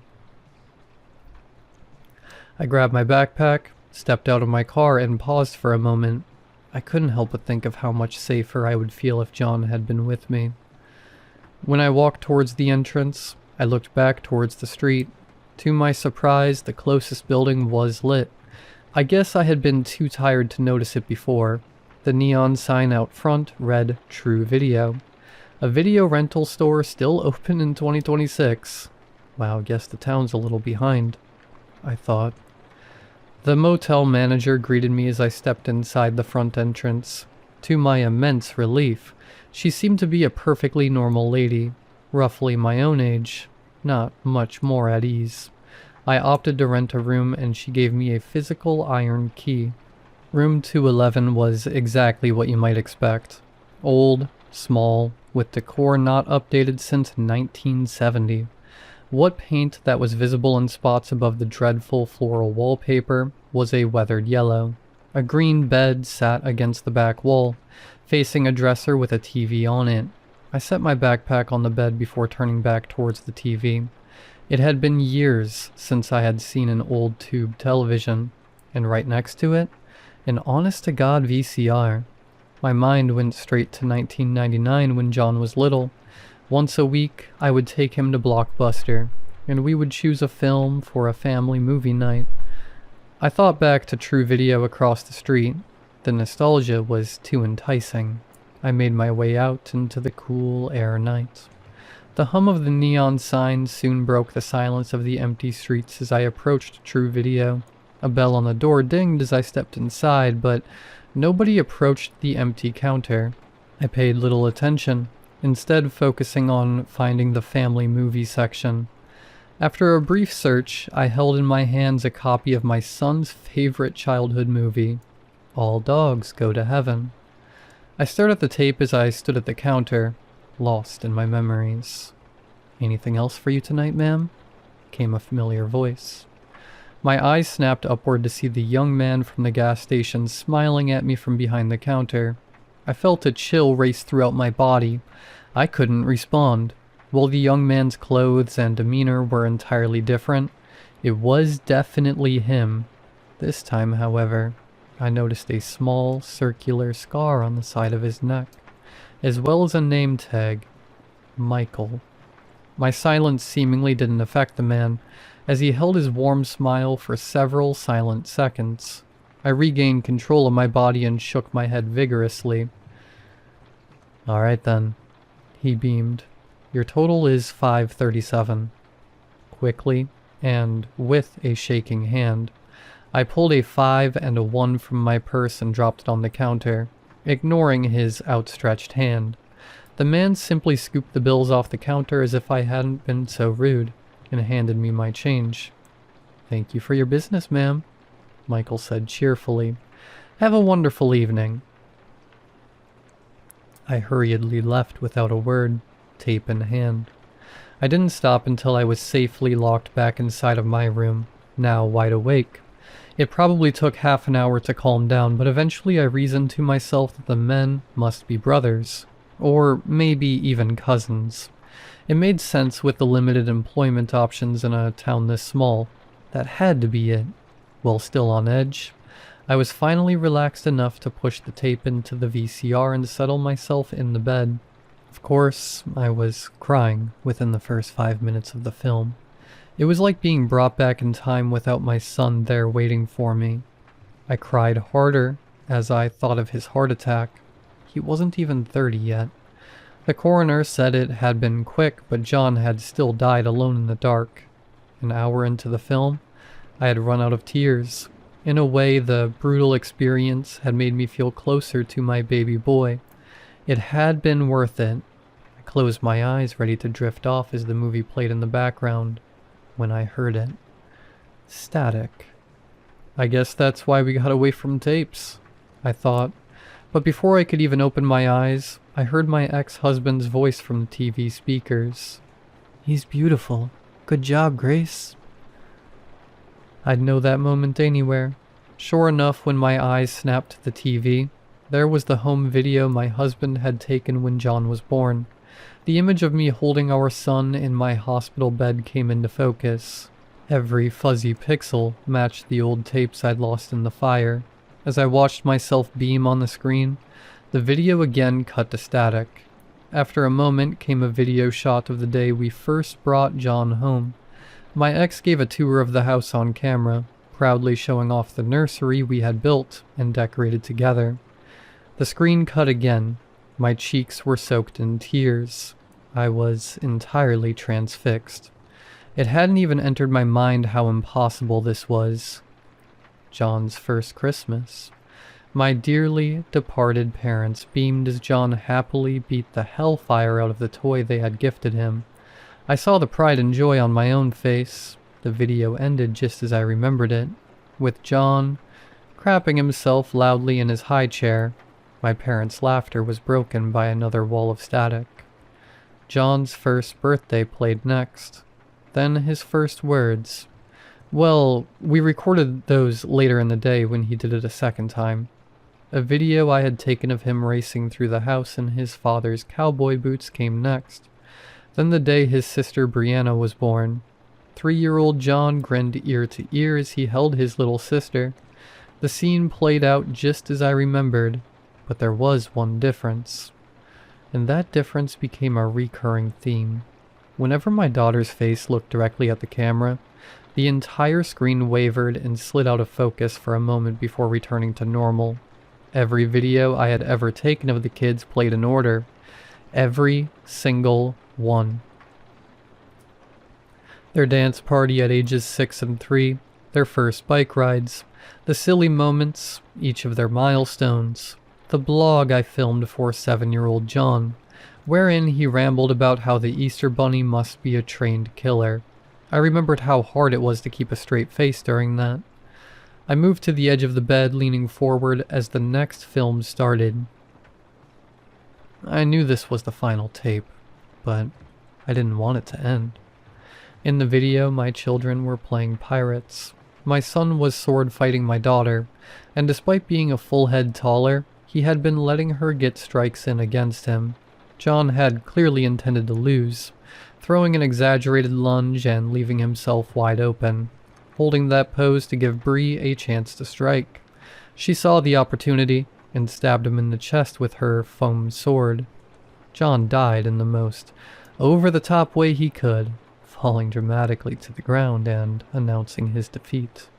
I grabbed my backpack, stepped out of my car, and paused for a moment. I couldn't help but think of how much safer I would feel if John had been with me. When I walked towards the entrance, I looked back towards the street. To my surprise, the closest building was lit. I guess I had been too tired to notice it before. The neon sign out front read True Video. A video rental store still open in 2026. Wow, guess the town's a little behind, I thought. The motel manager greeted me as I stepped inside the front entrance. To my immense relief, she seemed to be a perfectly normal lady, roughly my own age, not much more at ease. I opted to rent a room and she gave me a physical iron key. Room 211 was exactly what you might expect. Old, small, with decor not updated since 1970. What paint that was visible in spots above the dreadful floral wallpaper was a weathered yellow. A green bed sat against the back wall, facing a dresser with a TV on it. I set my backpack on the bed before turning back towards the TV. It had been years since I had seen an old tube television, and right next to it, an honest-to-God VCR. My mind went straight to 1999 when John was little. Once a week, I would take him to Blockbuster, and we would choose a film for a family movie night. I thought back to True Video across the street. The nostalgia was too enticing. I made my way out into the cool air night. The hum of the neon signs soon broke the silence of the empty streets as I approached True Video. A bell on the door dinged as I stepped inside, but nobody approached the empty counter. I paid little attention, instead focusing on finding the family movie section. After a brief search, I held in my hands a copy of my son's favorite childhood movie, All Dogs Go to Heaven. I stared at the tape as I stood at the counter, lost in my memories. "Anything else for you tonight, ma'am?" came a familiar voice. My eyes snapped upward to see the young man from the gas station smiling at me from behind the counter. I felt a chill race throughout my body. I couldn't respond. While the young man's clothes and demeanor were entirely different, it was definitely him. This time, however, I noticed a small, circular scar on the side of his neck, as well as a name tag, Michael. My silence seemingly didn't affect the man, as he held his warm smile for several silent seconds. I regained control of my body and shook my head vigorously. "All right then," he beamed. "Your total is $537. Quickly, and with a shaking hand, I pulled a 5 and a 1 from my purse and dropped it on the counter, ignoring his outstretched hand. The man simply scooped the bills off the counter as if I hadn't been so rude, and handed me my change. "Thank you for your business, ma'am," Michael said cheerfully. Have a wonderful evening." I hurriedly left without a word, tape in hand. I didn't stop until I was safely locked back inside of my room, now wide awake. It probably took half an hour to calm down, but eventually I reasoned to myself that the men must be brothers, or maybe even cousins. It made sense with the limited employment options in a town this small. That had to be it. While still on edge, I was finally relaxed enough to push the tape into the VCR and settle myself in the bed. Of course, I was crying within the first 5 minutes of the film. It was like being brought back in time without my son there waiting for me. I cried harder as I thought of his heart attack. He wasn't even 30 yet. The coroner said it had been quick, but John had still died alone in the dark. An hour into the film, I had run out of tears. In a way, the brutal experience had made me feel closer to my baby boy. It had been worth it. I closed my eyes, ready to drift off as the movie played in the background, when I heard it. Static. I guess that's why we got away from tapes, I thought. But before I could even open my eyes, I heard my ex-husband's voice from the TV speakers. "He's beautiful. Good job, Grace." I'd know that moment anywhere. Sure enough, when my eyes snapped to the TV, there was the home video my husband had taken when John was born. The image of me holding our son in my hospital bed came into focus. Every fuzzy pixel matched the old tapes I'd lost in the fire. As I watched myself beam on the screen, the video again cut to static. After a moment came a video shot of the day we first brought John home. My ex gave a tour of the house on camera, proudly showing off the nursery we had built and decorated together. The screen cut again. My cheeks were soaked in tears. I was entirely transfixed. It hadn't even entered my mind how impossible this was. John's first Christmas. My dearly departed parents beamed as John happily beat the hellfire out of the toy they had gifted him. I saw the pride and joy on my own face. The video ended just as I remembered it, with John crapping himself loudly in his high chair. My parents' laughter was broken by another wall of static. John's first birthday played next. Then his first words. Well, we recorded those later in the day when he did it a second time. A video I had taken of him racing through the house in his father's cowboy boots came next. Then the day his sister Brianna was born. 3-year-old John grinned ear to ear as he held his little sister. The scene played out just as I remembered, but there was one difference. And that difference became a recurring theme. Whenever my daughter's face looked directly at the camera, the entire screen wavered and slid out of focus for a moment before returning to normal. Every video I had ever taken of the kids played in order. Every single one. Their dance party at ages 6 and 3, their first bike rides, the silly moments, each of their milestones, the blog I filmed for 7-year-old John, wherein he rambled about how the Easter Bunny must be a trained killer. I remembered how hard it was to keep a straight face during that. I moved to the edge of the bed, leaning forward as the next film started. I knew this was the final tape, but I didn't want it to end. In the video, my children were playing pirates. My son was sword fighting my daughter, and despite being a full head taller, he had been letting her get strikes in against him. John had clearly intended to lose, throwing an exaggerated lunge and leaving himself wide open, holding that pose to give Bree a chance to strike. She saw the opportunity and stabbed him in the chest with her foam sword. John died in the most over-the-top way he could, falling dramatically to the ground and announcing his defeat.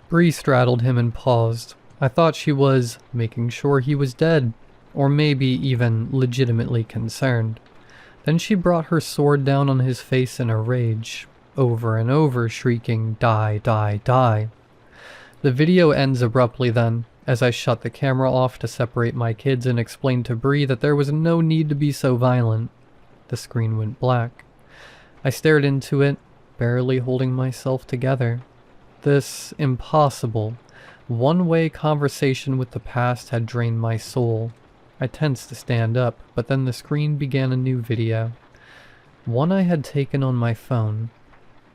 Bree straddled him and paused. I thought she was making sure he was dead, or maybe even legitimately concerned. Then she brought her sword down on his face in a rage, over and over shrieking, "Die, die, die." The video ends abruptly then, as I shut the camera off to separate my kids and explain to Bree that there was no need to be so violent. The screen went black. I stared into it, barely holding myself together. This impossible, One-way conversation with the past had drained my soul. I tensed to stand up, but then the screen began a new video. One I had taken on my phone.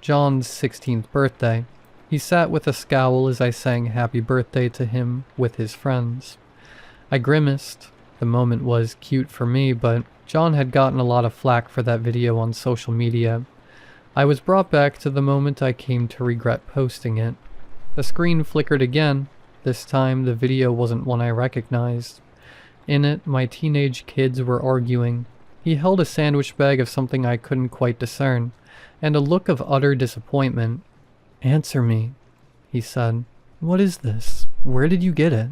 John's 16th birthday. He sat with a scowl as I sang happy birthday to him with his friends. I grimaced. The moment was cute for me, but John had gotten a lot of flack for that video on social media. I was brought back to the moment I came to regret posting it. The screen flickered again. This time the video wasn't one I recognized. In it, my teenage kids were arguing. He held a sandwich bag of something I couldn't quite discern, and a look of utter disappointment. "Answer me," he said. "What is this? Where did you get it?"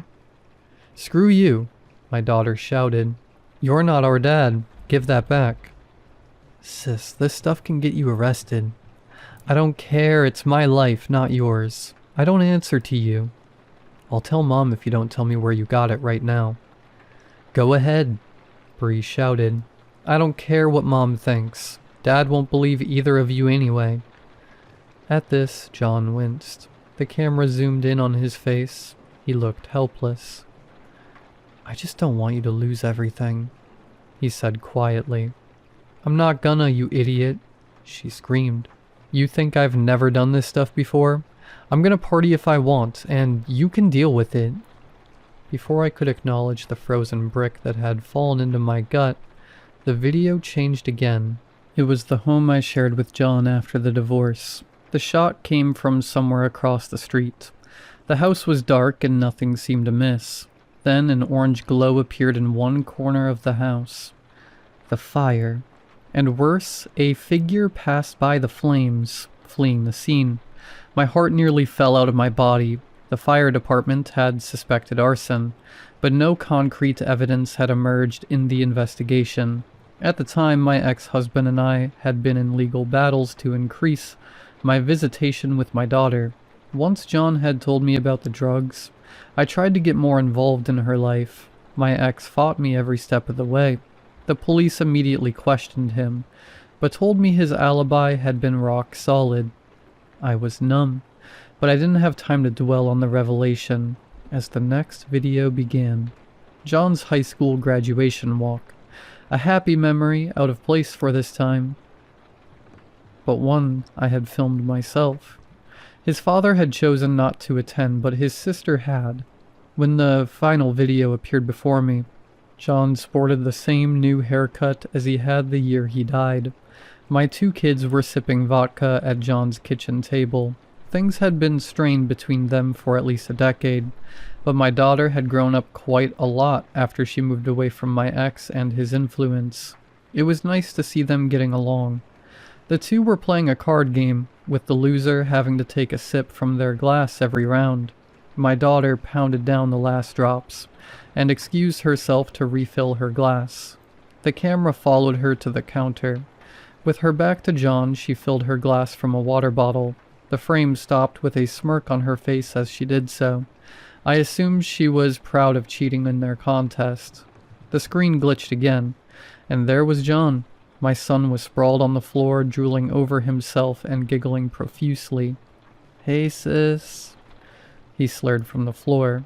"Screw you," my daughter shouted. "You're not our dad. Give that back." "Sis, this stuff can get you arrested." "I don't care. It's my life, not yours. I don't answer to you." "I'll tell Mom if you don't tell me where you got it right now." "Go ahead," Bree shouted. "I don't care what Mom thinks. Dad won't believe either of you anyway." At this, John winced. The camera zoomed in on his face. He looked helpless. "I just don't want you to lose everything," he said quietly. "I'm not gonna, you idiot," she screamed. "You think I've never done this stuff before? I'm gonna party if I want, and you can deal with it." Before I could acknowledge the frozen brick that had fallen into my gut, the video changed again. It was the home I shared with John after the divorce. The shot came from somewhere across the street. The house was dark and nothing seemed amiss. Then an orange glow appeared in one corner of the house. The fire. And worse, a figure passed by the flames, fleeing the scene. My heart nearly fell out of my body. The fire department had suspected arson, but no concrete evidence had emerged in the investigation. At the time, my ex-husband and I had been in legal battles to increase my visitation with my daughter. Once John had told me about the drugs, I tried to get more involved in her life. My ex fought me every step of the way. The police immediately questioned him, but told me his alibi had been rock solid. I was numb, but I didn't have time to dwell on the revelation, as the next video began. John's high school graduation walk. A happy memory, out of place for this time, but one I had filmed myself. His father had chosen not to attend, but his sister had. When the final video appeared before me, John sported the same new haircut as he had the year he died. My two kids were sipping vodka at John's kitchen table. Things had been strained between them for at least a decade, but my daughter had grown up quite a lot after she moved away from my ex and his influence. It was nice to see them getting along. The two were playing a card game, with the loser having to take a sip from their glass every round. My daughter pounded down the last drops, and excused herself to refill her glass. The camera followed her to the counter. With her back to John, she filled her glass from a water bottle. The frame stopped with a smirk on her face as she did so. I assumed she was proud of cheating in their contest. The screen glitched again, and there was John. My son was sprawled on the floor, drooling over himself and giggling profusely. "Hey, sis," he slurred from the floor.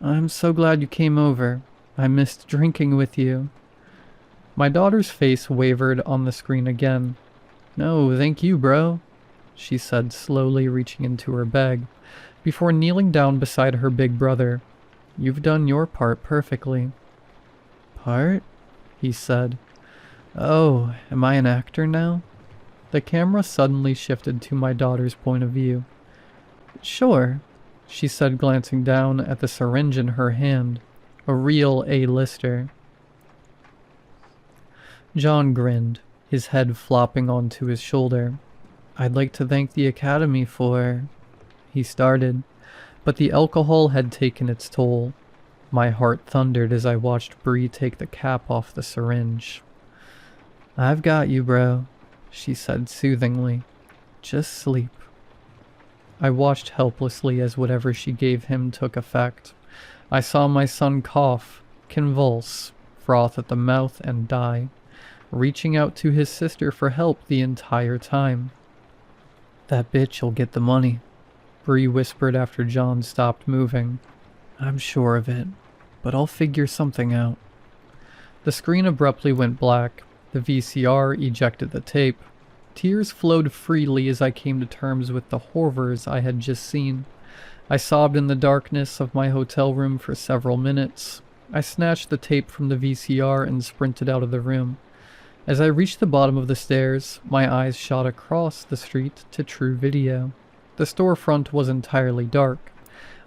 "I'm so glad you came over. I missed drinking with you." My daughter's face wavered on the screen again. "No, thank you, bro," she said, slowly reaching into her bag, before kneeling down beside her big brother. "You've done your part perfectly." "Part?" he said. "Oh, am I an actor now?" The camera suddenly shifted to my daughter's point of view. "Sure," she said, glancing down at the syringe in her hand. A real A-lister. John grinned, his head flopping onto his shoulder. "I'd like to thank the Academy for..." he started, but the alcohol had taken its toll. My heart thundered as I watched Bree take the cap off the syringe. "I've got you, bro," she said soothingly. "Just sleep." I watched helplessly as whatever she gave him took effect. I saw my son cough, convulse, froth at the mouth, and die, reaching out to his sister for help the entire time. "That bitch'll get the money," Bree whispered after John stopped moving. I'm sure of it, but I'll figure something out. The screen abruptly went black. The VCR ejected the tape. Tears flowed freely as I came to terms with the horrors I had just seen. I sobbed in the darkness of my hotel room for several minutes. I snatched the tape from the VCR and sprinted out of the room. As I reached the bottom of the stairs, my eyes shot across the street to True Video. The storefront was entirely dark.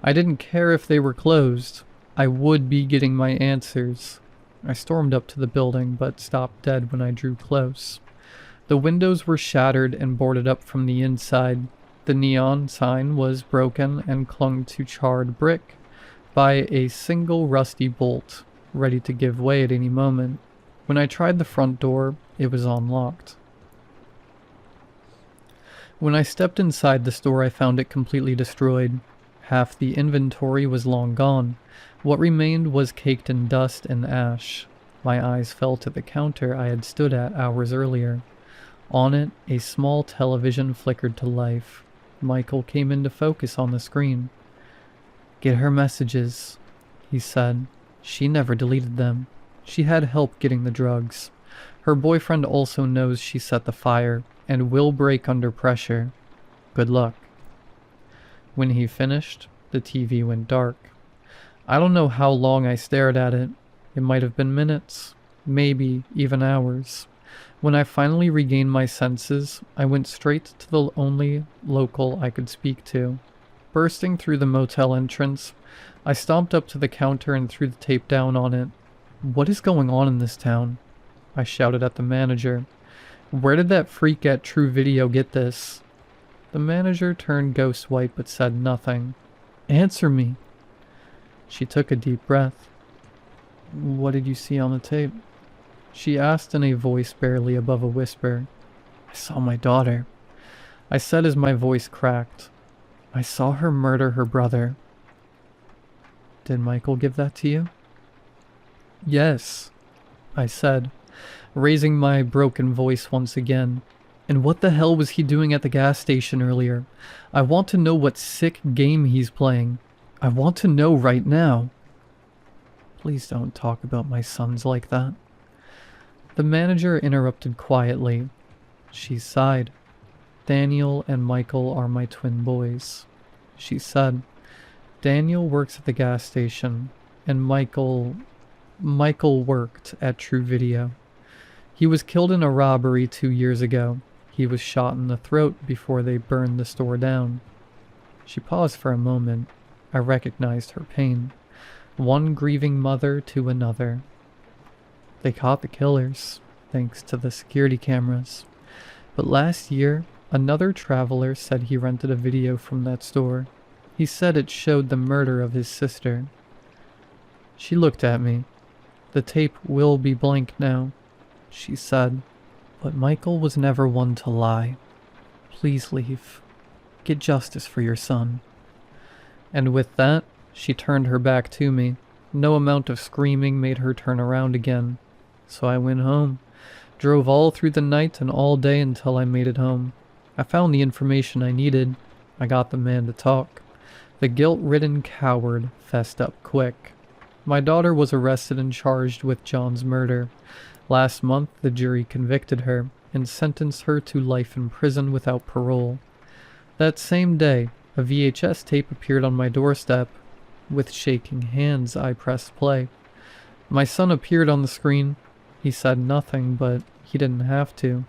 I didn't care if they were closed. I would be getting my answers. I stormed up to the building, but stopped dead when I drew close. The windows were shattered and boarded up from the inside. The neon sign was broken and clung to charred brick by a single rusty bolt, ready to give way at any moment. When I tried the front door, it was unlocked. When I stepped inside the store, I found it completely destroyed. Half the inventory was long gone. What remained was caked in dust and ash. My eyes fell to the counter I had stood at hours earlier. On it, a small television flickered to life. Michael came into focus on the screen. Get her messages, he said. She never deleted them. She had help getting the drugs. Her boyfriend also knows she set the fire and will break under pressure. Good luck. When he finished, the TV went dark. I don't know how long I stared at it. It might have been minutes, maybe even hours. When I finally regained my senses, I went straight to the only local I could speak to. Bursting through the motel entrance, I stomped up to the counter and threw the tape down on it. What is going on in this town? I shouted at the manager. Where did that freak at True Video get this? The manager turned ghost white but said nothing. Answer me. She took a deep breath. What did you see on the tape? She asked in a voice barely above a whisper. I saw my daughter. I said as my voice cracked. I saw her murder her brother. Did Michael give that to you? Yes, I said, raising my broken voice once again. And what the hell was he doing at the gas station earlier? I want to know what sick game he's playing. I want to know right now. Please don't talk about my sons like that. The manager interrupted quietly. She sighed. Daniel and Michael are my twin boys. She said, Daniel works at the gas station, and Michael worked at True Video. He was killed in a robbery 2 years ago. He was shot in the throat before they burned the store down. She paused for a moment. I recognized her pain. One grieving mother to another. They caught the killers, thanks to the security cameras. But last year, another traveler said he rented a video from that store. He said it showed the murder of his sister. She looked at me. The tape will be blank now, she said. But Michael was never one to lie. Please leave. Get justice for your son. And with that, she turned her back to me. No amount of screaming made her turn around again. So I went home. Drove all through the night and all day until I made it home. I found the information I needed. I got the man to talk. The guilt-ridden coward fessed up quick. My daughter was arrested and charged with John's murder. Last month, the jury convicted her and sentenced her to life in prison without parole. That same day, a VHS tape appeared on my doorstep. With shaking hands, I pressed play. My son appeared on the screen. He said nothing, but he didn't have to.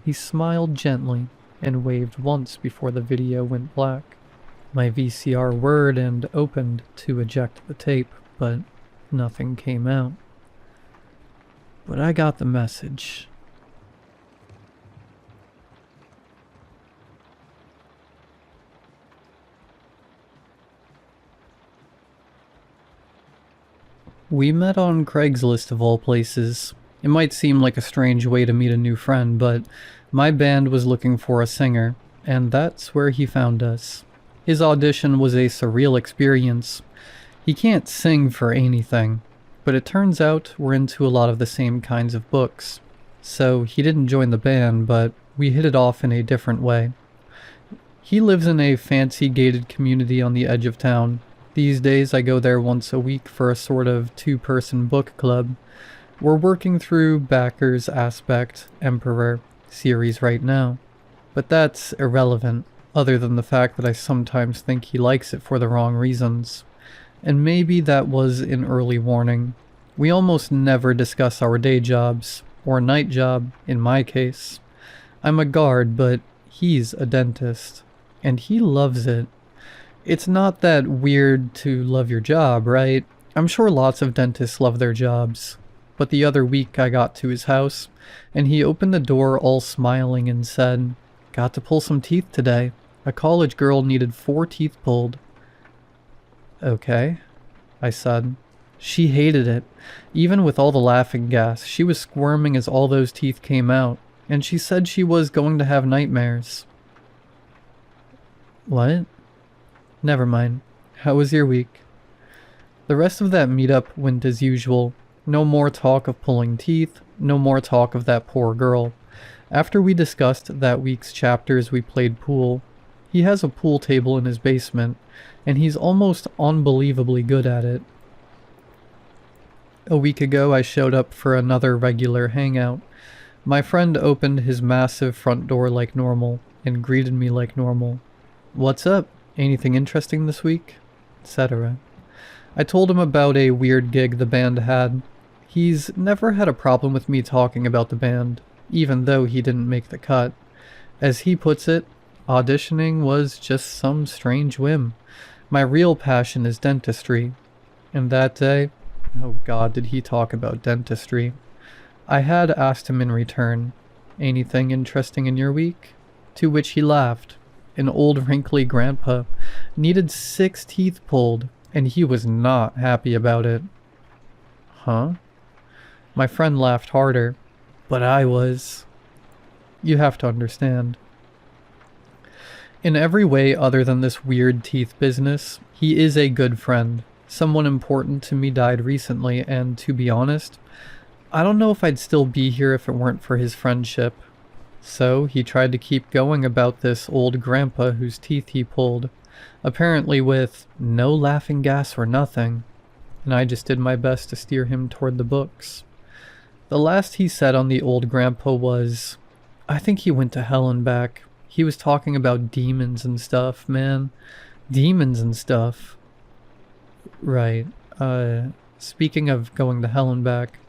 He smiled gently and waved once before the video went black. My VCR whirred and opened to eject the tape, but nothing came out. But I got the message. We met on Craigslist of all places. It might seem like a strange way to meet a new friend, but my band was looking for a singer, and that's where he found us. His audition was a surreal experience. He can't sing for anything, but it turns out we're into a lot of the same kinds of books. So he didn't join the band, but we hit it off in a different way. He lives in a fancy gated community on the edge of town. These days I go there once a week for a sort of two-person book club. We're working through Backer's Aspect Emperor series right now. But that's irrelevant, other than the fact that I sometimes think he likes it for the wrong reasons. And maybe that was an early warning. We almost never discuss our day jobs, or night job, in my case. I'm a guard, but he's a dentist. And he loves it. It's not that weird to love your job, right? I'm sure lots of dentists love their jobs. But the other week I got to his house, and he opened the door all smiling and said, "Got to pull some teeth today. A college girl needed 4 teeth pulled." "Okay," I said. She hated it. Even with all the laughing gas, she was squirming as all those teeth came out, and she said she was going to have nightmares. What? Never mind. How was your week? The rest of that meetup went as usual. No more talk of pulling teeth, no more talk of that poor girl. After we discussed that week's chapters, we played pool. He has a pool table in his basement, and he's almost unbelievably good at it. A week ago, I showed up for another regular hangout. My friend opened his massive front door like normal, and greeted me like normal. "What's up? Anything interesting this week?" etc. I told him about a weird gig the band had. He's never had a problem with me talking about the band, even though he didn't make the cut. As he puts it, auditioning was just some strange whim. My real passion is dentistry. And that day, oh god, did he talk about dentistry. I had asked him in return, "Anything interesting in your week?" To which he laughed. An old wrinkly grandpa needed 6 teeth pulled, and he was not happy about it. Huh? My friend laughed harder, but I was. You have to understand. In every way other than this weird teeth business, he is a good friend. Someone important to me died recently, and to be honest, I don't know if I'd still be here if it weren't for his friendship. So he tried to keep going about this old grandpa whose teeth he pulled, apparently with no laughing gas or nothing, and I just did my best to steer him toward the books. The last he said on the old grandpa was, "I think he went to hell and back. He was talking about demons and stuff, man. Demons and stuff." Right. Speaking of going to hell and back,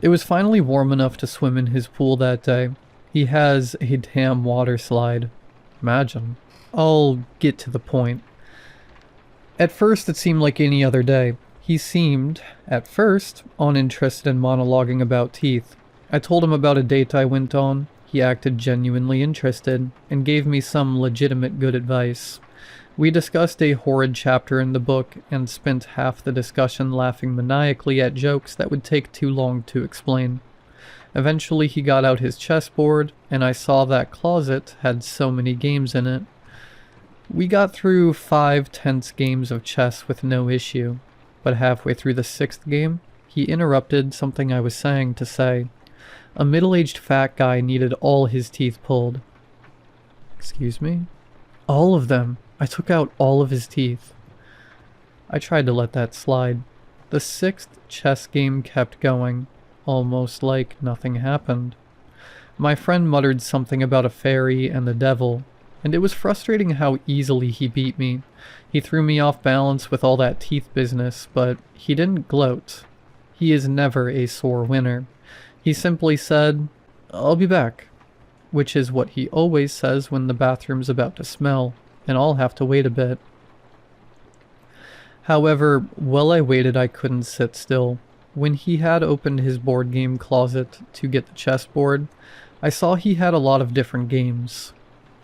it was finally warm enough to swim in his pool that day. He has a damn water slide. Imagine. I'll get to the point. At first it seemed like any other day. He seemed, at first, uninterested in monologuing about teeth. I told him about a date I went on. He acted genuinely interested, and gave me some legitimate good advice. We discussed a horrid chapter in the book, and spent half the discussion laughing maniacally at jokes that would take too long to explain. Eventually he got out his chessboard, and I saw that closet had so many games in it. We got through 5 tense games of chess with no issue, but halfway through the 6th game, he interrupted something I was saying to say, a middle-aged fat guy needed all his teeth pulled. Excuse me? All of them. I took out all of his teeth. I tried to let that slide. The 6th chess game kept going, almost like nothing happened. My friend muttered something about a fairy and the devil, and it was frustrating how easily he beat me. He threw me off balance with all that teeth business, but he didn't gloat. He is never a sore winner. He simply said, "I'll be back," which is what he always says when the bathroom's about to smell, and I'll have to wait a bit. However, while I waited, I couldn't sit still. When he had opened his board game closet to get the chessboard, I saw he had a lot of different games.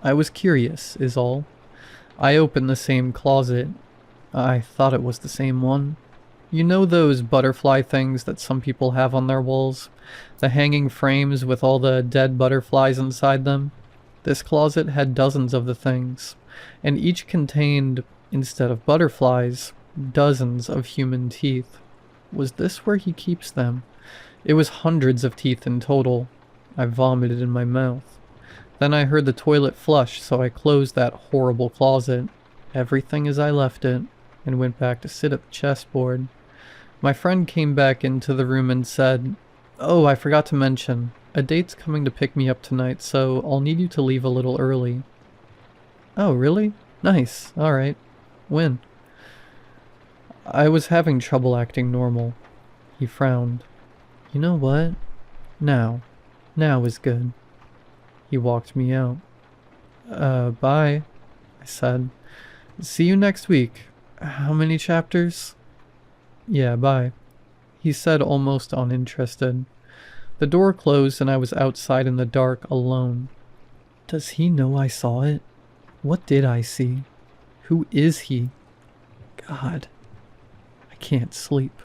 I was curious, is all. I opened the same closet. I thought it was the same one. You know those butterfly things that some people have on their walls? The hanging frames with all the dead butterflies inside them? This closet had dozens of the things, and each contained, instead of butterflies, dozens of human teeth. Was this where he keeps them? It was hundreds of teeth in total. I vomited in my mouth. Then I heard the toilet flush, so I closed that horrible closet, everything as I left it, and went back to sit at the chessboard. My friend came back into the room and said, "Oh, I forgot to mention, a date's coming to pick me up tonight, so I'll need you to leave a little early." "Oh, really? Nice. Alright. When?" I was having trouble acting normal. He frowned. "You know what? Now. Now is good." He walked me out. Bye," I said. "See you next week. How many chapters?" "Yeah, bye," he said, almost uninterested. The door closed and I was outside in the dark, alone. Does he know I saw it? What did I see? Who is he? God, I can't sleep.